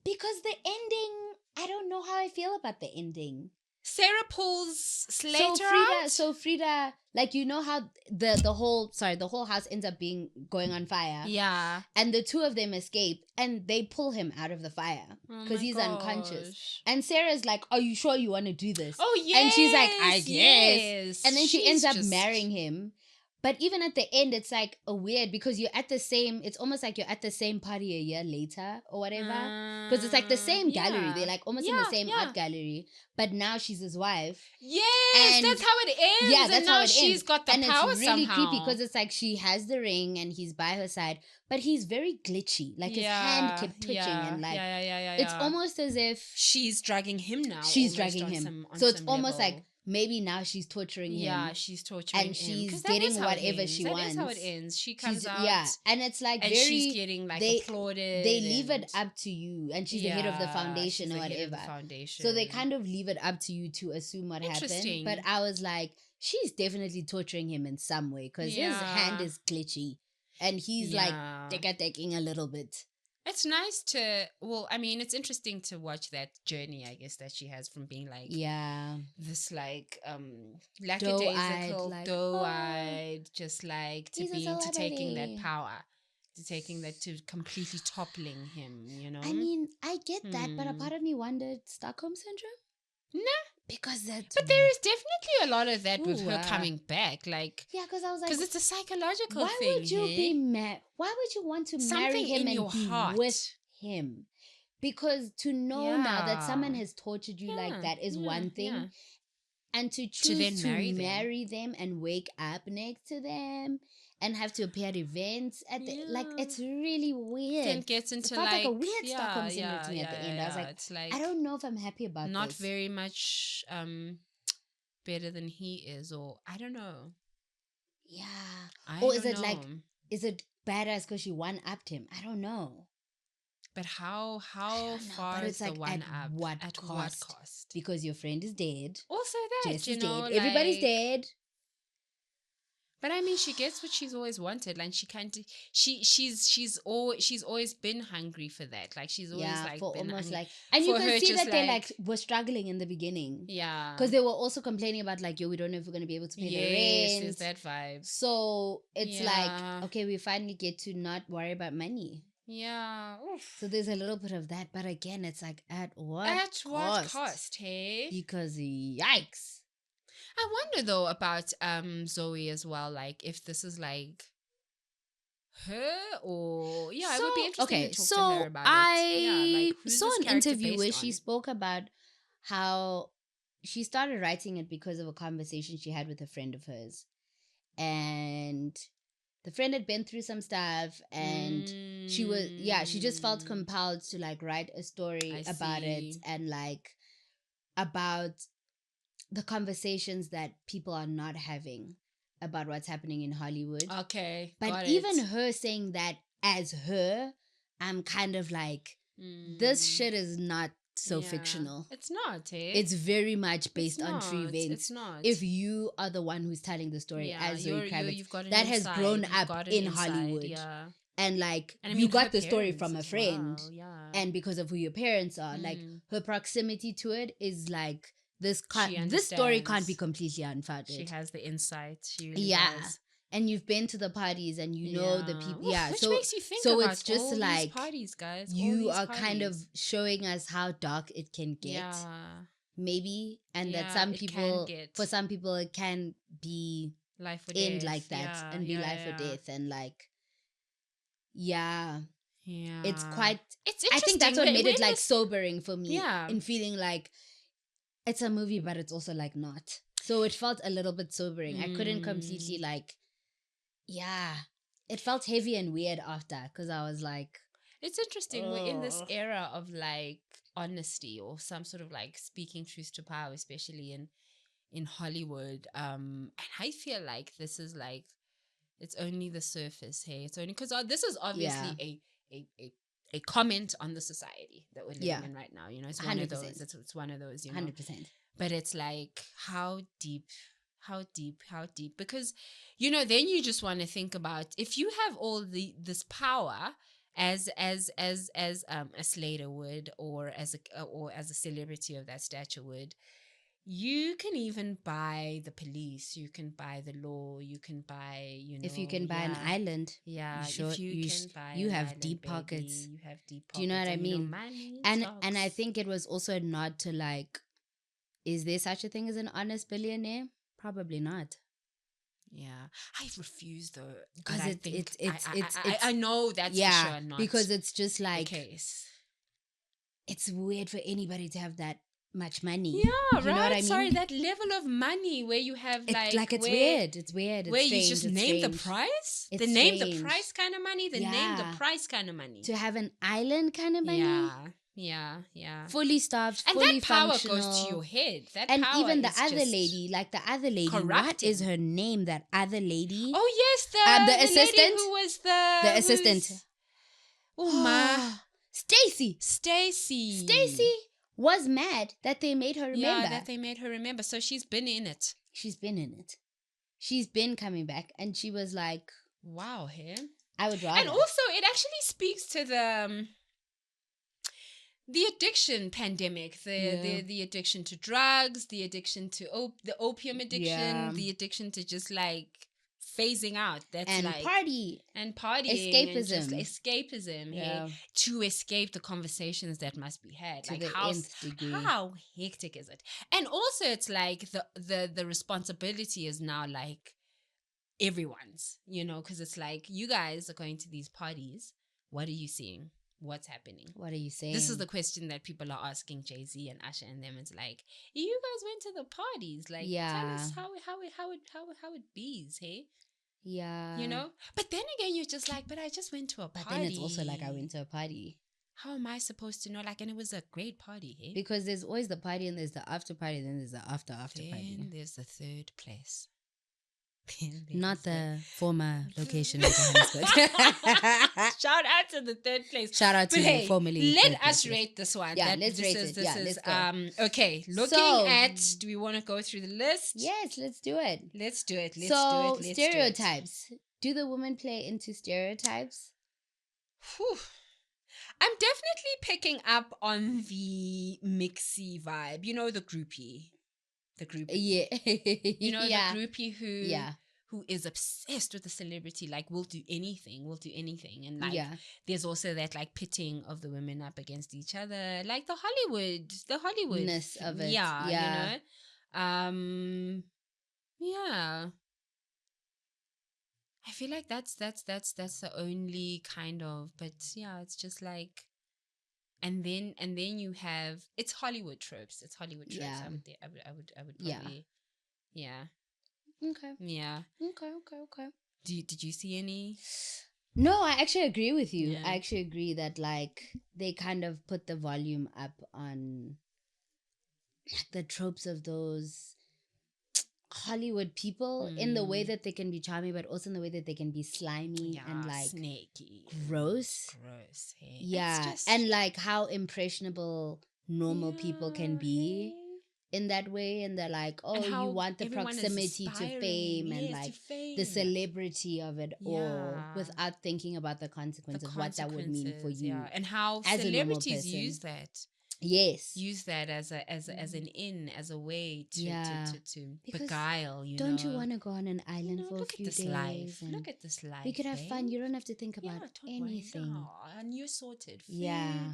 Because the ending, I don't know how I feel about the ending. Sarah pulls Slater out. So Frida, like you know how the whole house ends up going on fire. Yeah. And the two of them escape and they pull him out of the fire Oh because my he's unconscious. gosh. And Sarah's like, are you sure you want to do this? Oh yes. And she's like, I guess. Yes. And then she She's ends up just- marrying him. But even at the end, it's like a weird because you're at the same, it's almost like you're at the same party a year later or whatever. Because it's like the same gallery. yeah. They're like almost in the Yeah, same yeah. art gallery. But now she's his wife. Yes, And- that's how it ends. Yeah, and that's now how it she's ends. got the and power it's really somehow. creepy because it's like she has the ring and he's by her side. But he's very glitchy. Like his hand kept twitching and like it's almost as if she's dragging him now. she's almost dragging on him. some- on So it's some almost level. like maybe now she's torturing him. Yeah, she's torturing And him. she's 'Cause that getting is how it whatever ends. she That is how wants. it ends. She comes out. Yeah, and it's like and very she's getting like they applauded. they leave it and- up to you, and she's the head of the Yeah, foundation she's or the head of whatever. the foundation. So they kind of leave it up to you to assume what happened. Interesting. But I was like, she's definitely torturing him in some way because his hand Yeah. is glitchy, and he's like taking a little bit. It's nice to, well, I mean, it's interesting to watch that journey, I guess, that she has from being like Yeah, this like Doe-eyed, lackadaisical, like, doe-eyed, just like to he's a being to taking that celebrity. power, to taking that to completely toppling him, you know? I mean, I get that, but a Hmm. part of me wondered Stockholm syndrome. Nah. Because that's But there is definitely a lot of that with Ooh, her coming back, like yeah, because I was like, because it's a psychological why thing. would you hey? be mad? Why would you want to marry Something him in and your be heart. with him? Because to know now that someone Yeah. has tortured you Yeah, like that is yeah, one thing, yeah. and to choose then to marry marry, them. them and wake up next to them and have to appear at events at the, like Yeah. it's really weird. Then gets into felt like like a weird Stockholm syndrome to me at the end. I was like, it's like I don't know if I'm happy about not this. very much better than he is, or I don't know. Yeah. I Or don't is it know. like, is it badass because she one upped him? I don't know. But how I don't know, far but is it's the like one at up? what At cost? what cost? Because your friend is dead. Also that, Jess you is know, dead. Everybody's like, dead. but I mean, she gets what she's always wanted. Like she can't. She's always been hungry for that. Like she's always Yeah, like for been almost hungry. like, and you For can her, see just that they like were struggling in the beginning. yeah, Because they were also complaining about like, yo, we don't know if we're gonna be able to pay the yes, rent. there's that vibe. So it's Yeah. like, okay, we finally get to not worry about money. Yeah. Oof. So there's a little bit of that, but again, it's like at what What cost? Hey. Because yikes. I wonder though about Zoe as well. Like if this is like her or it would be interesting to talk to her about it. Yeah, like who's saw this an character interview based where on? she spoke about how she started writing it because of a conversation she had with a friend of hers, and the friend had been through some stuff, and she just felt compelled to like write a story I about it, see. and like about the conversations that people are not having about what's happening in Hollywood. Okay, But got even it. her saying that as her, I'm kind of like, this shit is not so Yeah. fictional. It's not, eh? It's very much based It's on true not. events. It's not. If you are the one who's telling the story yeah, as Zoe Kravitz, you've got an that has insight, grown you've up got an in insight, Hollywood. Yeah. And like, And I you mean, her got the story parents from a as friend. well, yeah. And because of who your parents are, like her proximity to it is like, this story can't be understands. completely unfounded. She has the insight. She really Yeah. does. And you've been to the parties and you know the people. Yeah. Which so makes you think so about it's just all like these parties, guys. All you these are kind of parties. showing us how dark it can get. Yeah. Maybe. And that Yeah, some it can people, get. for some people, it can be Life or end death. like that Yeah, and be yeah, life or yeah. death. And like, yeah. Yeah. It's quite. It's I think that's what interesting. made it like sobering for me. Yeah. In feeling like it's a movie, but it's also like not. So it felt a little bit sobering. I couldn't completely like. Yeah, it felt heavy and weird after because I was like, It's interesting. We're in this era of like honesty or some sort of like speaking truth to power, especially in Hollywood. And I feel like this is like it's only the surface here. It's only because this is obviously a comment on the society that we're living in right now. You know, it's one of 100%. those. It's one of those. You know, 100%. but it's like how deep. Because you know, then you just want to think about if you have all this power as a Slater would, or as a celebrity of that stature would, you can even buy the police, you can buy the law, you can buy, you know, If you can buy an island, if you can buy you an have island, deep baby, pockets. you have deep pockets. Do you know what I and you know, mean? money And I talks. think it was also a nod to like, is there such a thing as an honest billionaire? Probably not. Yeah, I refuse though, Because I know that's for sure not because it's just like the case. It's weird for anybody to have that much money. Yeah, you know what I mean? Sorry, that level of money where you have like it's weird. It's weird. It's where strange. you just it's name strange. the price, It's the name the strange. price kind of money, the name the price kind of money. To have an island kind of money. Yeah. Fully staffed, and fully that power functional. goes to your head. That and power even the is other just lady, like the other lady, what corrupting. is her name? That other lady? Oh yes, the assistant lady who was the assistant. Oh my, Stacy was mad that they made her remember. Yeah, that they made her remember. So she's been in it. She's been in it. She's been coming back, and she was like, "Wow, hey." I would rather. And also, it actually speaks to the addiction pandemic, the addiction to drugs, the addiction to the opium addiction, the addiction to just like phasing out. That's and like partying, escapism, and just escapism. Hey, to escape the conversations that must be had. To like the nth degree. How hectic is it? And also, it's like the responsibility is now like everyone's, you know, because it's like you guys are going to these parties. What are you seeing? What's happening? What are you saying? This is the question that people are asking Jay-Z and Usher and them. It's like, you guys went to the parties. Like, tell us how it bees, hey? Yeah. You know? But then again, you're just like, but I just went to a party. But then it's also like I went to a party. How am I supposed to know? Like, and it was a great party, hey? Because there's always the party and there's the after party, then there's the after party. Then there's the third place. Not the former location in Johannesburg. Shout out to the third place. Shout out But to hey, formerly. let third us place. rate this one. Yeah, let's rate it. Yeah, let's go. Okay. Looking So- at, do we want to go through the list? Yes, let's do it. Let's do it. Let's So, do it. Let's stereotypes. Do the women play into stereotypes? Do it. Whew. I'm definitely picking up on the mixy vibe. You know, the groupie. The groupie. Yeah. You know, yeah. the groupie who Yeah. who is obsessed with the celebrity, like will do anything, and like Yeah. there's also that like pitting of the women up against each other, like the Hollywood Ness of it. yeah, Yeah. you know, yeah. I feel like that's the only kind of, but yeah, it's just like, and then you have, it's Hollywood tropes. Yeah. I would Yeah. probably, yeah. Okay. Yeah. Okay. Did you see any? No, I actually agree with you. Yeah. I actually agree that like they kind of put the volume up on the tropes of those Hollywood people in the way that they can be charming, but also in the way that they can be slimy and like snaky, gross. Hey. Yeah, It's just, and like how impressionable normal people can be hey. in that way, and they're like, oh, And you how want the everyone is proximity to aspiring, fame and yes, like to fame. the celebrity of it all Yeah. without thinking about the consequences of what that would mean for consequences, you. yeah. And how as a normal celebrities person. use Yes. that as an in, as a way to Yeah. to Because beguile, you Don't know. you want to go on an island for a look at few this days? life. And Look at this life. we could have fun. babe. You don't have to think about don't worry. anything. No, and you're sorted. Food, Yeah.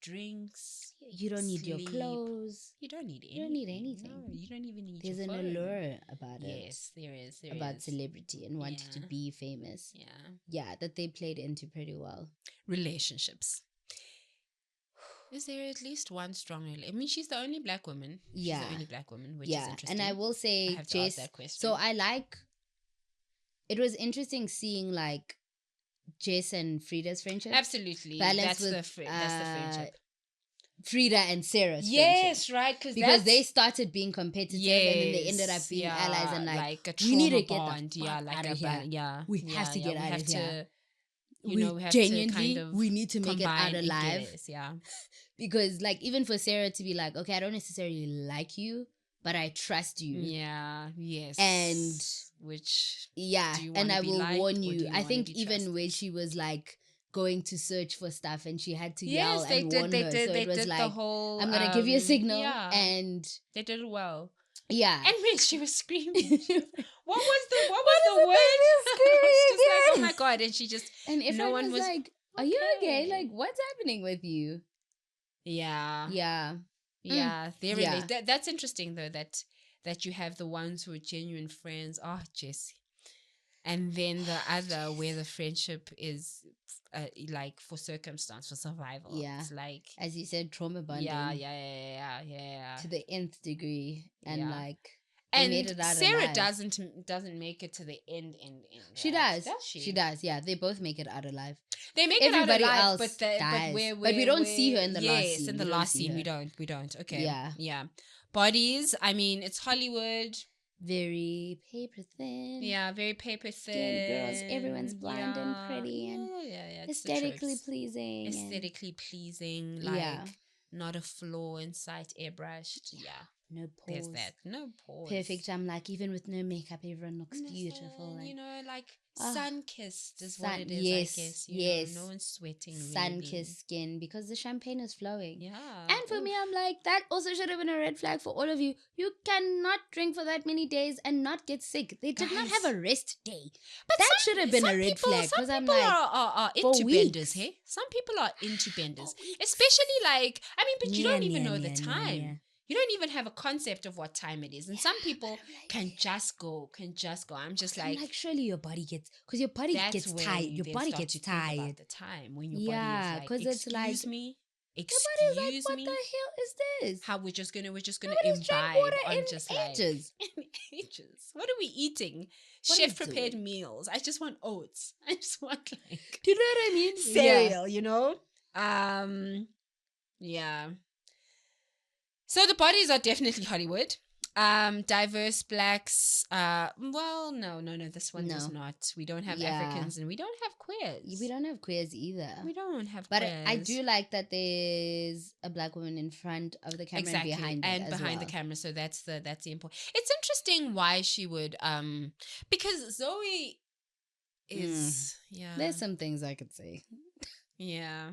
drinks. You don't need your sleep. clothes. You don't need anything. You don't need anything. No, you don't even need There's your an phone. allure about it. Yes, there is. About celebrity and wanting to Yeah. be famous. Yeah. Yeah, that they played into pretty well. Relationships. Is there at least one strong relationship? I mean, she's the only black woman. She's Yeah. the only black woman, which is Yeah, interesting. and I will say, I have to ask Jess. that question. So I like. It was interesting seeing like Jess and Frida's friendship. Absolutely. Balance That's with, the friendship. Frida and Sarah's Yes, friendship. right. Because they started being competitive and then they ended up being yeah, allies and like a we need to trauma get the bond, fuck out of here. Yeah, We have to get out of here. We have genuinely, to kind of we need to make it out combine alive. yes, yeah. Because like even for Sarah to be like, okay, I don't necessarily like you, but I trust you. Yeah, yes. And which yeah, do you and wanna I be will liked warn or do you. you I wanna think be even trusted? when she was like going to search for stuff and she had to yes, yell they and did. warn They her, did. so They it was did like, the whole. I'm gonna give you a signal, yeah, and they did it well. yeah. And when she was screaming, what was the What word? was I was just like, oh again? my god! And she just And everyone one was, was like, "Are you okay? okay. Like, what's happening with you?" yeah. Yeah, Yeah, they really. Yeah. That's interesting though. That you have the ones who are genuine friends. Oh, Jessie, and then the other where the friendship is like for circumstance, for survival. Yeah. It's like as you said, trauma bonding. Yeah. To the nth degree, and Yeah. like they made And it out Sarah alive. doesn't make it to the end. She right? does. Does she? She does. Yeah, they both make it out alive. They make Everybody it out else alive, dies. but But we don't see her in the last yes, scene. in We the don't last see scene, her. we don't. Okay. Yeah. Bodies. I mean, it's Hollywood. Very paper thin. Yeah, very paper thin. Skin girls. Everyone's blonde and pretty and yeah. It's the aesthetically tropes. pleasing. and- Aesthetically pleasing, like Yeah. not a flaw in sight, airbrushed. Yeah, no pause. there's that. No pause. Perfect. I'm like, even with no makeup, everyone looks beautiful. You And know, like Ah, sun kissed is what sun- it is. yes, I guess. yes. No one's sweating. sun really. kissed skin because the champagne is flowing. Yeah. And for me, I'm like, that also should have been a red flag for all of you. You cannot drink for that many days and not get sick. They did not have Guys. a rest day. But that should have been a red flag. Some Because I'm people like, are for into weeks. benders, hey? Some people are into benders. Especially like, I mean, but you don't even know the yeah. time. You don't even have a concept of what time it is. And some people like- can just go. I'm just I'm like, like, surely your body gets, because your body that's gets when tired. you Your then body start gets to think about tired. the time when your Yeah, body 'cause is like, it's like- excuse me, Your body's like, excuse what me. the hell is this? How we're just gonna Nobody's drank imbibe water on in just like ages. in ages. What are we eating? What are we Chef prepared doing? meals. I just want oats. I just want like Do you know what I mean? cereal, you know? Yeah. So the bodies are definitely Hollywood. Diverse blacks. Well, no. This one does No. not. We don't have Yeah. Africans, and we don't have queers. We don't have queers either. We don't have But queers. I do like that there's a black woman in front of the camera exactly, and behind it and as behind the well. camera. So that's the important. It's interesting why she would because Zoe is There's some things I could say yeah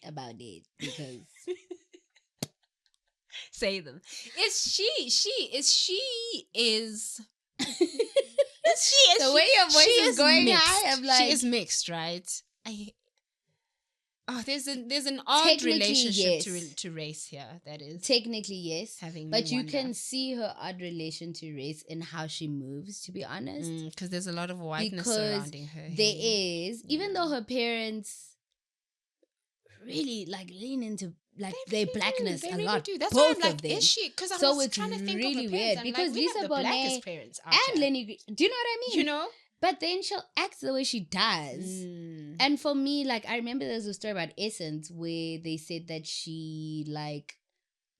about it because say them. the way your voice is going mixed. high, I'm like, she is mixed, right? There's an odd Technically, relationship yes. to race here. That is technically yes, having but me you wonder. can see her odd relation to race in how she moves. To be honest, because there's a lot of whiteness because surrounding her. there is, even though her parents really like lean into like their blackness They a really lot. do. That's both why I'm of like, them. is she? Because I So was it's trying to think really of the weird parents. I'm because like, we have Lisa the blackest Bonet parents out and here. Lenny, do you know what I mean? You know. But then she'll act the way she does. And for me, like, I remember there's a story about Essence where they said that she, like,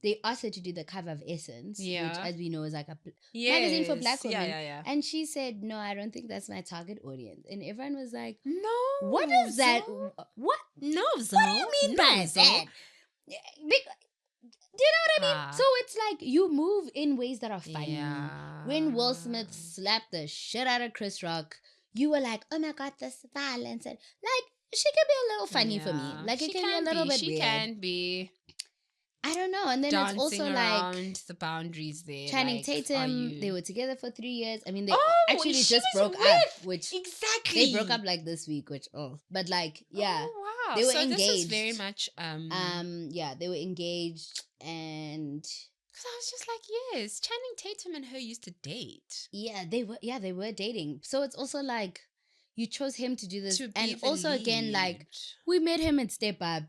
they asked her to do the cover of Essence, which, as we know, is like a magazine for black women. Yeah. And she said, no, I don't think that's my target audience. And everyone was like, no. what is that? Zoe? What? No, What do you mean by that? Do you know what I mean? So it's like you move in ways that are funny. Yeah. When Will Smith slapped the shit out of Chris Rock, you were like, oh my God, this violence. And like, she can be a little funny for me. Like, it can be a little bit weird. She can be. I don't know. And then dancing it's also around like the boundaries there. Channing like, Tatum, they were together for 3 years. I mean, they actually she just was broke with- up, which exactly they broke up like this week, which but like yeah, oh, wow. they were so engaged. This is very much yeah, they were engaged, and because I was just like, yes, Channing Tatum and her used to date. yeah, they were dating. So it's also like you chose him to do this, To be and the also again like lead. we met him in Step Up.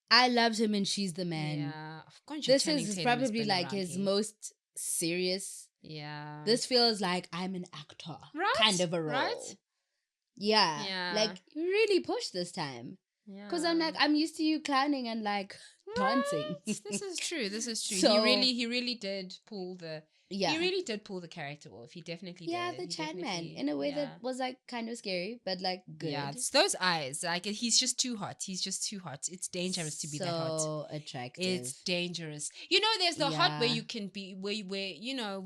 I loved him and She's the Man. Yeah, of course. This Channing is Tatum probably been like around his here. most serious. Yeah. This feels like I'm an actor, Right? kind of a role. Right? Yeah. Yeah. Like really pushed this time. Yeah. Because I'm like, I'm used to you clowning and like dancing. This is true. This is true. So- he really did pull the. Yeah. He really did pull the character off. He definitely Yeah, did. the He Chan Man definitely- in a way yeah. that was like kind of scary, but like good. Yeah, it's those eyes. Like he's just too hot. He's just too hot. It's dangerous to be that hot. So attractive. It's dangerous. You know, there's the hot where Yeah. you can be where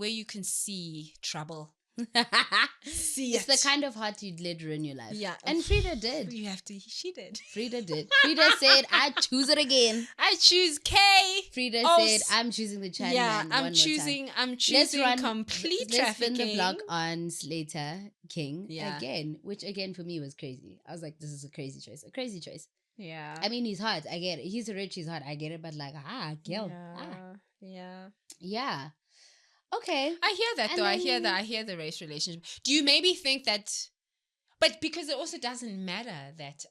you can see trouble. See it's the kind of hot you'd let ruin your life. Yeah. And Frida did. You have to. She did. Frida did. Frida said, I choose it again. I choose K. Frida Oh, said, I'm choosing the Chan Yeah, Man. I'm one choosing. I'm Let's choosing run complete Let's trafficking. spin the block on Slater King Yeah. again, which again for me was crazy. I was like, this is a crazy choice. A crazy choice. Yeah. I mean, he's hot. I get it. He's rich. He's hot. I get it. But like, girl. Yeah. Yeah. Okay. I hear that And though. I hear then- that. I hear the race relationship. Do you maybe think that? But because it also doesn't matter that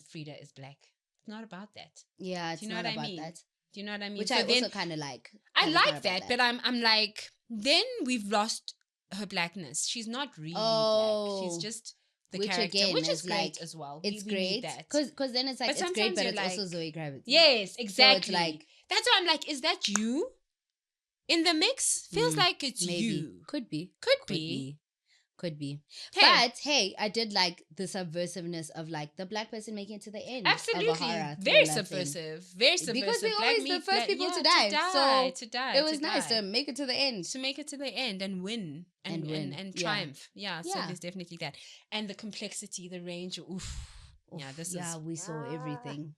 Frida is black. It's not about that. Yeah, it's Do you know not what I about mean? that. Do you know what I mean? Which So I then- also kind of like. I It's not like about that, but I'm like, then we've lost her blackness. She's not really black. She's just the Which character, again which is is great like- as well. It's we need great. that. Because then it's like, But it's great, sometimes but you're it's also like- Zoe Kravitz. Yes, exactly. like- that's why I'm like, is that you in the mix? Feels like it's Maybe. you. Could be. Could Could be. be. Could be. Hey. But hey, I did like the subversiveness of like the black person making it to the end. Of a Absolutely, horror very thriller thing. subversive. Very subversive. Because we're Black always meat, the first people to die, so to die. It was to nice die. to make it to the end. to make it to the end and win And win. and Yeah. triumph. Yeah. So Yeah. there's definitely that, and the complexity, the range. Oof. Yeah, this Yeah, is we saw everything.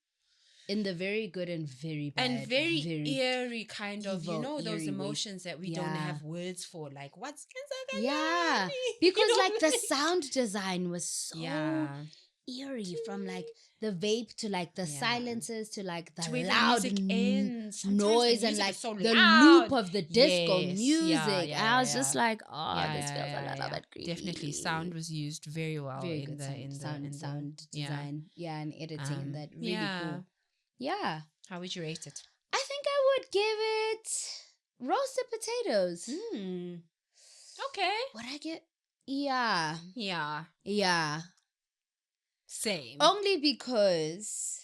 In the very good and very bad. and very eerie kind of, you evil, know, those eerie ways. emotions that we don't Yeah. have words for, like what's inside the Yeah, body? because You know like what the I mean? sound design was so Yeah. eerie, from like the vape to like the Yeah. silences to like the To where the loud music ends. Sometimes the noise and music like is so the loud. loop of the disco Yes, music. yeah, I was just yeah. like, oh, this feels a little bit creepy. Definitely, sound was used very well very in good the sound, in the sound, in the sound yeah. design, and editing. Um, That really yeah. cool. Yeah, How would you rate it? I think I would give it roasted potatoes. Okay. Would I get? Yeah, Yeah. yeah. Same. Only because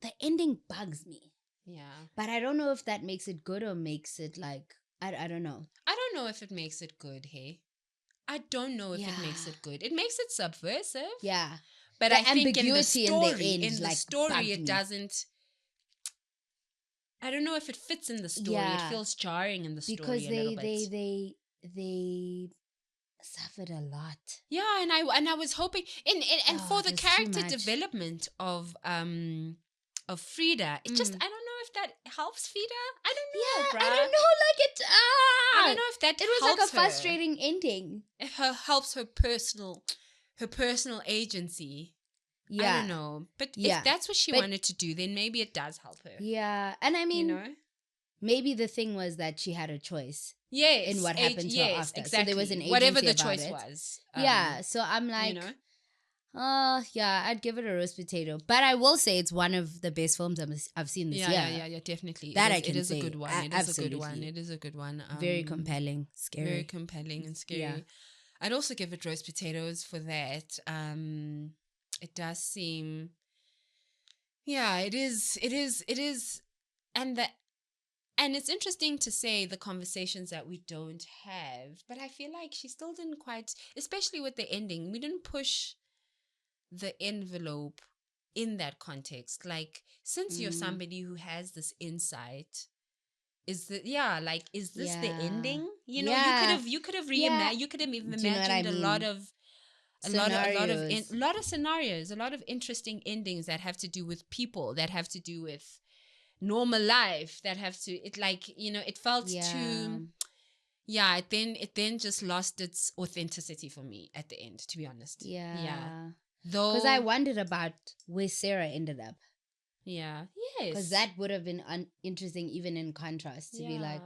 the ending bugs me. Yeah. But I don't know if that makes it good or makes it like I don't know. I don't know if it makes it good, hey. I don't know if it makes Yeah. it good. It makes it subversive. Yeah. But The I think ambiguity in the end, like, bugged it me. doesn't. I don't know if it fits in the story. It Yeah. feels jarring in the story Because a little bit. they suffered a lot. Yeah, and I was hoping and Oh, for it the was too character much. development of Frida, it just I don't know if that helps Frida. I don't know, Yeah, bruh. I don't know, like it. I don't know if that It was like a helps her. frustrating ending. If her helps her personal agency. Yeah, I don't know. But Yeah. if that's what she But- wanted to do, then maybe it does help her. yeah, and I mean, You know? maybe the thing was that she had a choice Yes. in what happened to her yes, after. Exactly. So there was an agency whatever the about choice it. was. Yeah, so I'm like, you know? yeah, I'd give it a roast potato. But I will say it's one of the best films I've seen this year. Yeah, definitely. That it I is, can it is say. a good one. It is a good one. Absolutely. It is a good one. Very compelling, scary. Very compelling and scary. Yeah. I'd also give it roast potatoes for that. It does seem. Yeah, it is. And it's interesting to say the conversations that we don't have, but I feel like she still didn't quite, especially with the ending, we didn't push the envelope in that context. Like, since you're somebody who has this insight, is this the ending? You know, Yeah. you could have Yeah. you could have even Do you know what I imagined a lot mean? of Scenarios. a lot of interesting endings that have to do with people, that have to do with normal life, that have to it felt too it then just lost its authenticity for me at the end, to be honest. Yeah. Though, Because I wondered about where Sarah ended up. yes, Because that would have been interesting, even in contrast, to be like,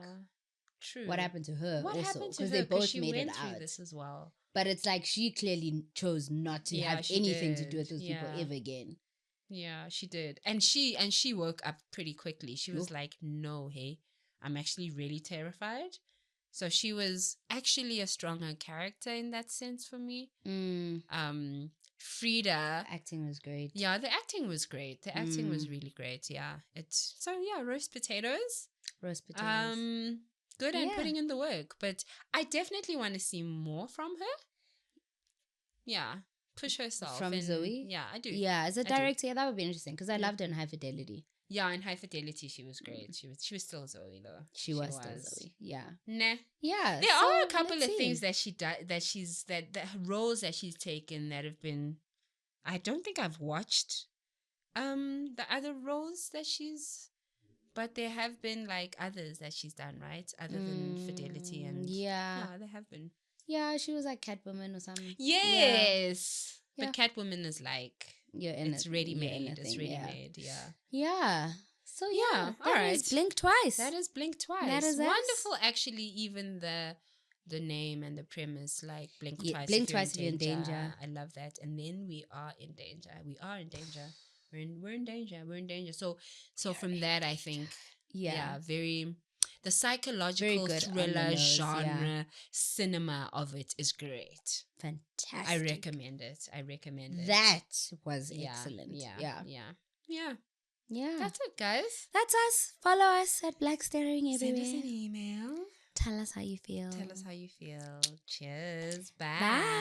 true, what happened to her what also? happened to Because her? they both she made went it through out. this as well. But it's like she clearly chose not to Yeah, have she anything to do did. with those people Yeah. ever again. Yeah, she did. And she woke up pretty quickly. She was like, no, hey, I'm actually really terrified. So she was actually a stronger character in that sense for me. Frida, Acting was great. yeah, the acting was great. The acting was really great. Yeah. Roast potatoes. Roast potatoes. Good and Yeah. putting in the work. But I definitely want to see more from her. Yeah. Push herself. From Zoe? Yeah, I do. Yeah, as a I do. director, yeah, that would be interesting because I loved her in High Fidelity. Yeah, in High Fidelity, she was great. She was still Zoe though. She was still Zoe. Yeah. Nah. Yeah. There are a couple of let's see. things that the roles that she's taken that have been. I don't think I've watched the other roles that she's, but there have been like others that she's done, right? Other than Fidelity and yeah, there have been. Yeah, she was like Catwoman or something. Yes. Yeah. But Catwoman is like it's ready made. It's ready made. Yeah. Yeah. So Yeah, that all right. is Blink Twice. That is Blink Twice. That is us. wonderful. Actually, even the name and the premise, like Blink Twice. Blink if you're twice if you're in danger. I love that. And then we are in danger. We are in danger. We're in danger. We're in danger. So from that, I think, very the psychological Very good on the thriller nose, genre cinema of it is great. Fantastic. I recommend it. That was excellent. Yeah. That's it, guys. That's us. Follow us at Black Sterring everywhere. Send us an email. Tell us how you feel. Tell us how you feel. Cheers. Bye. Bye.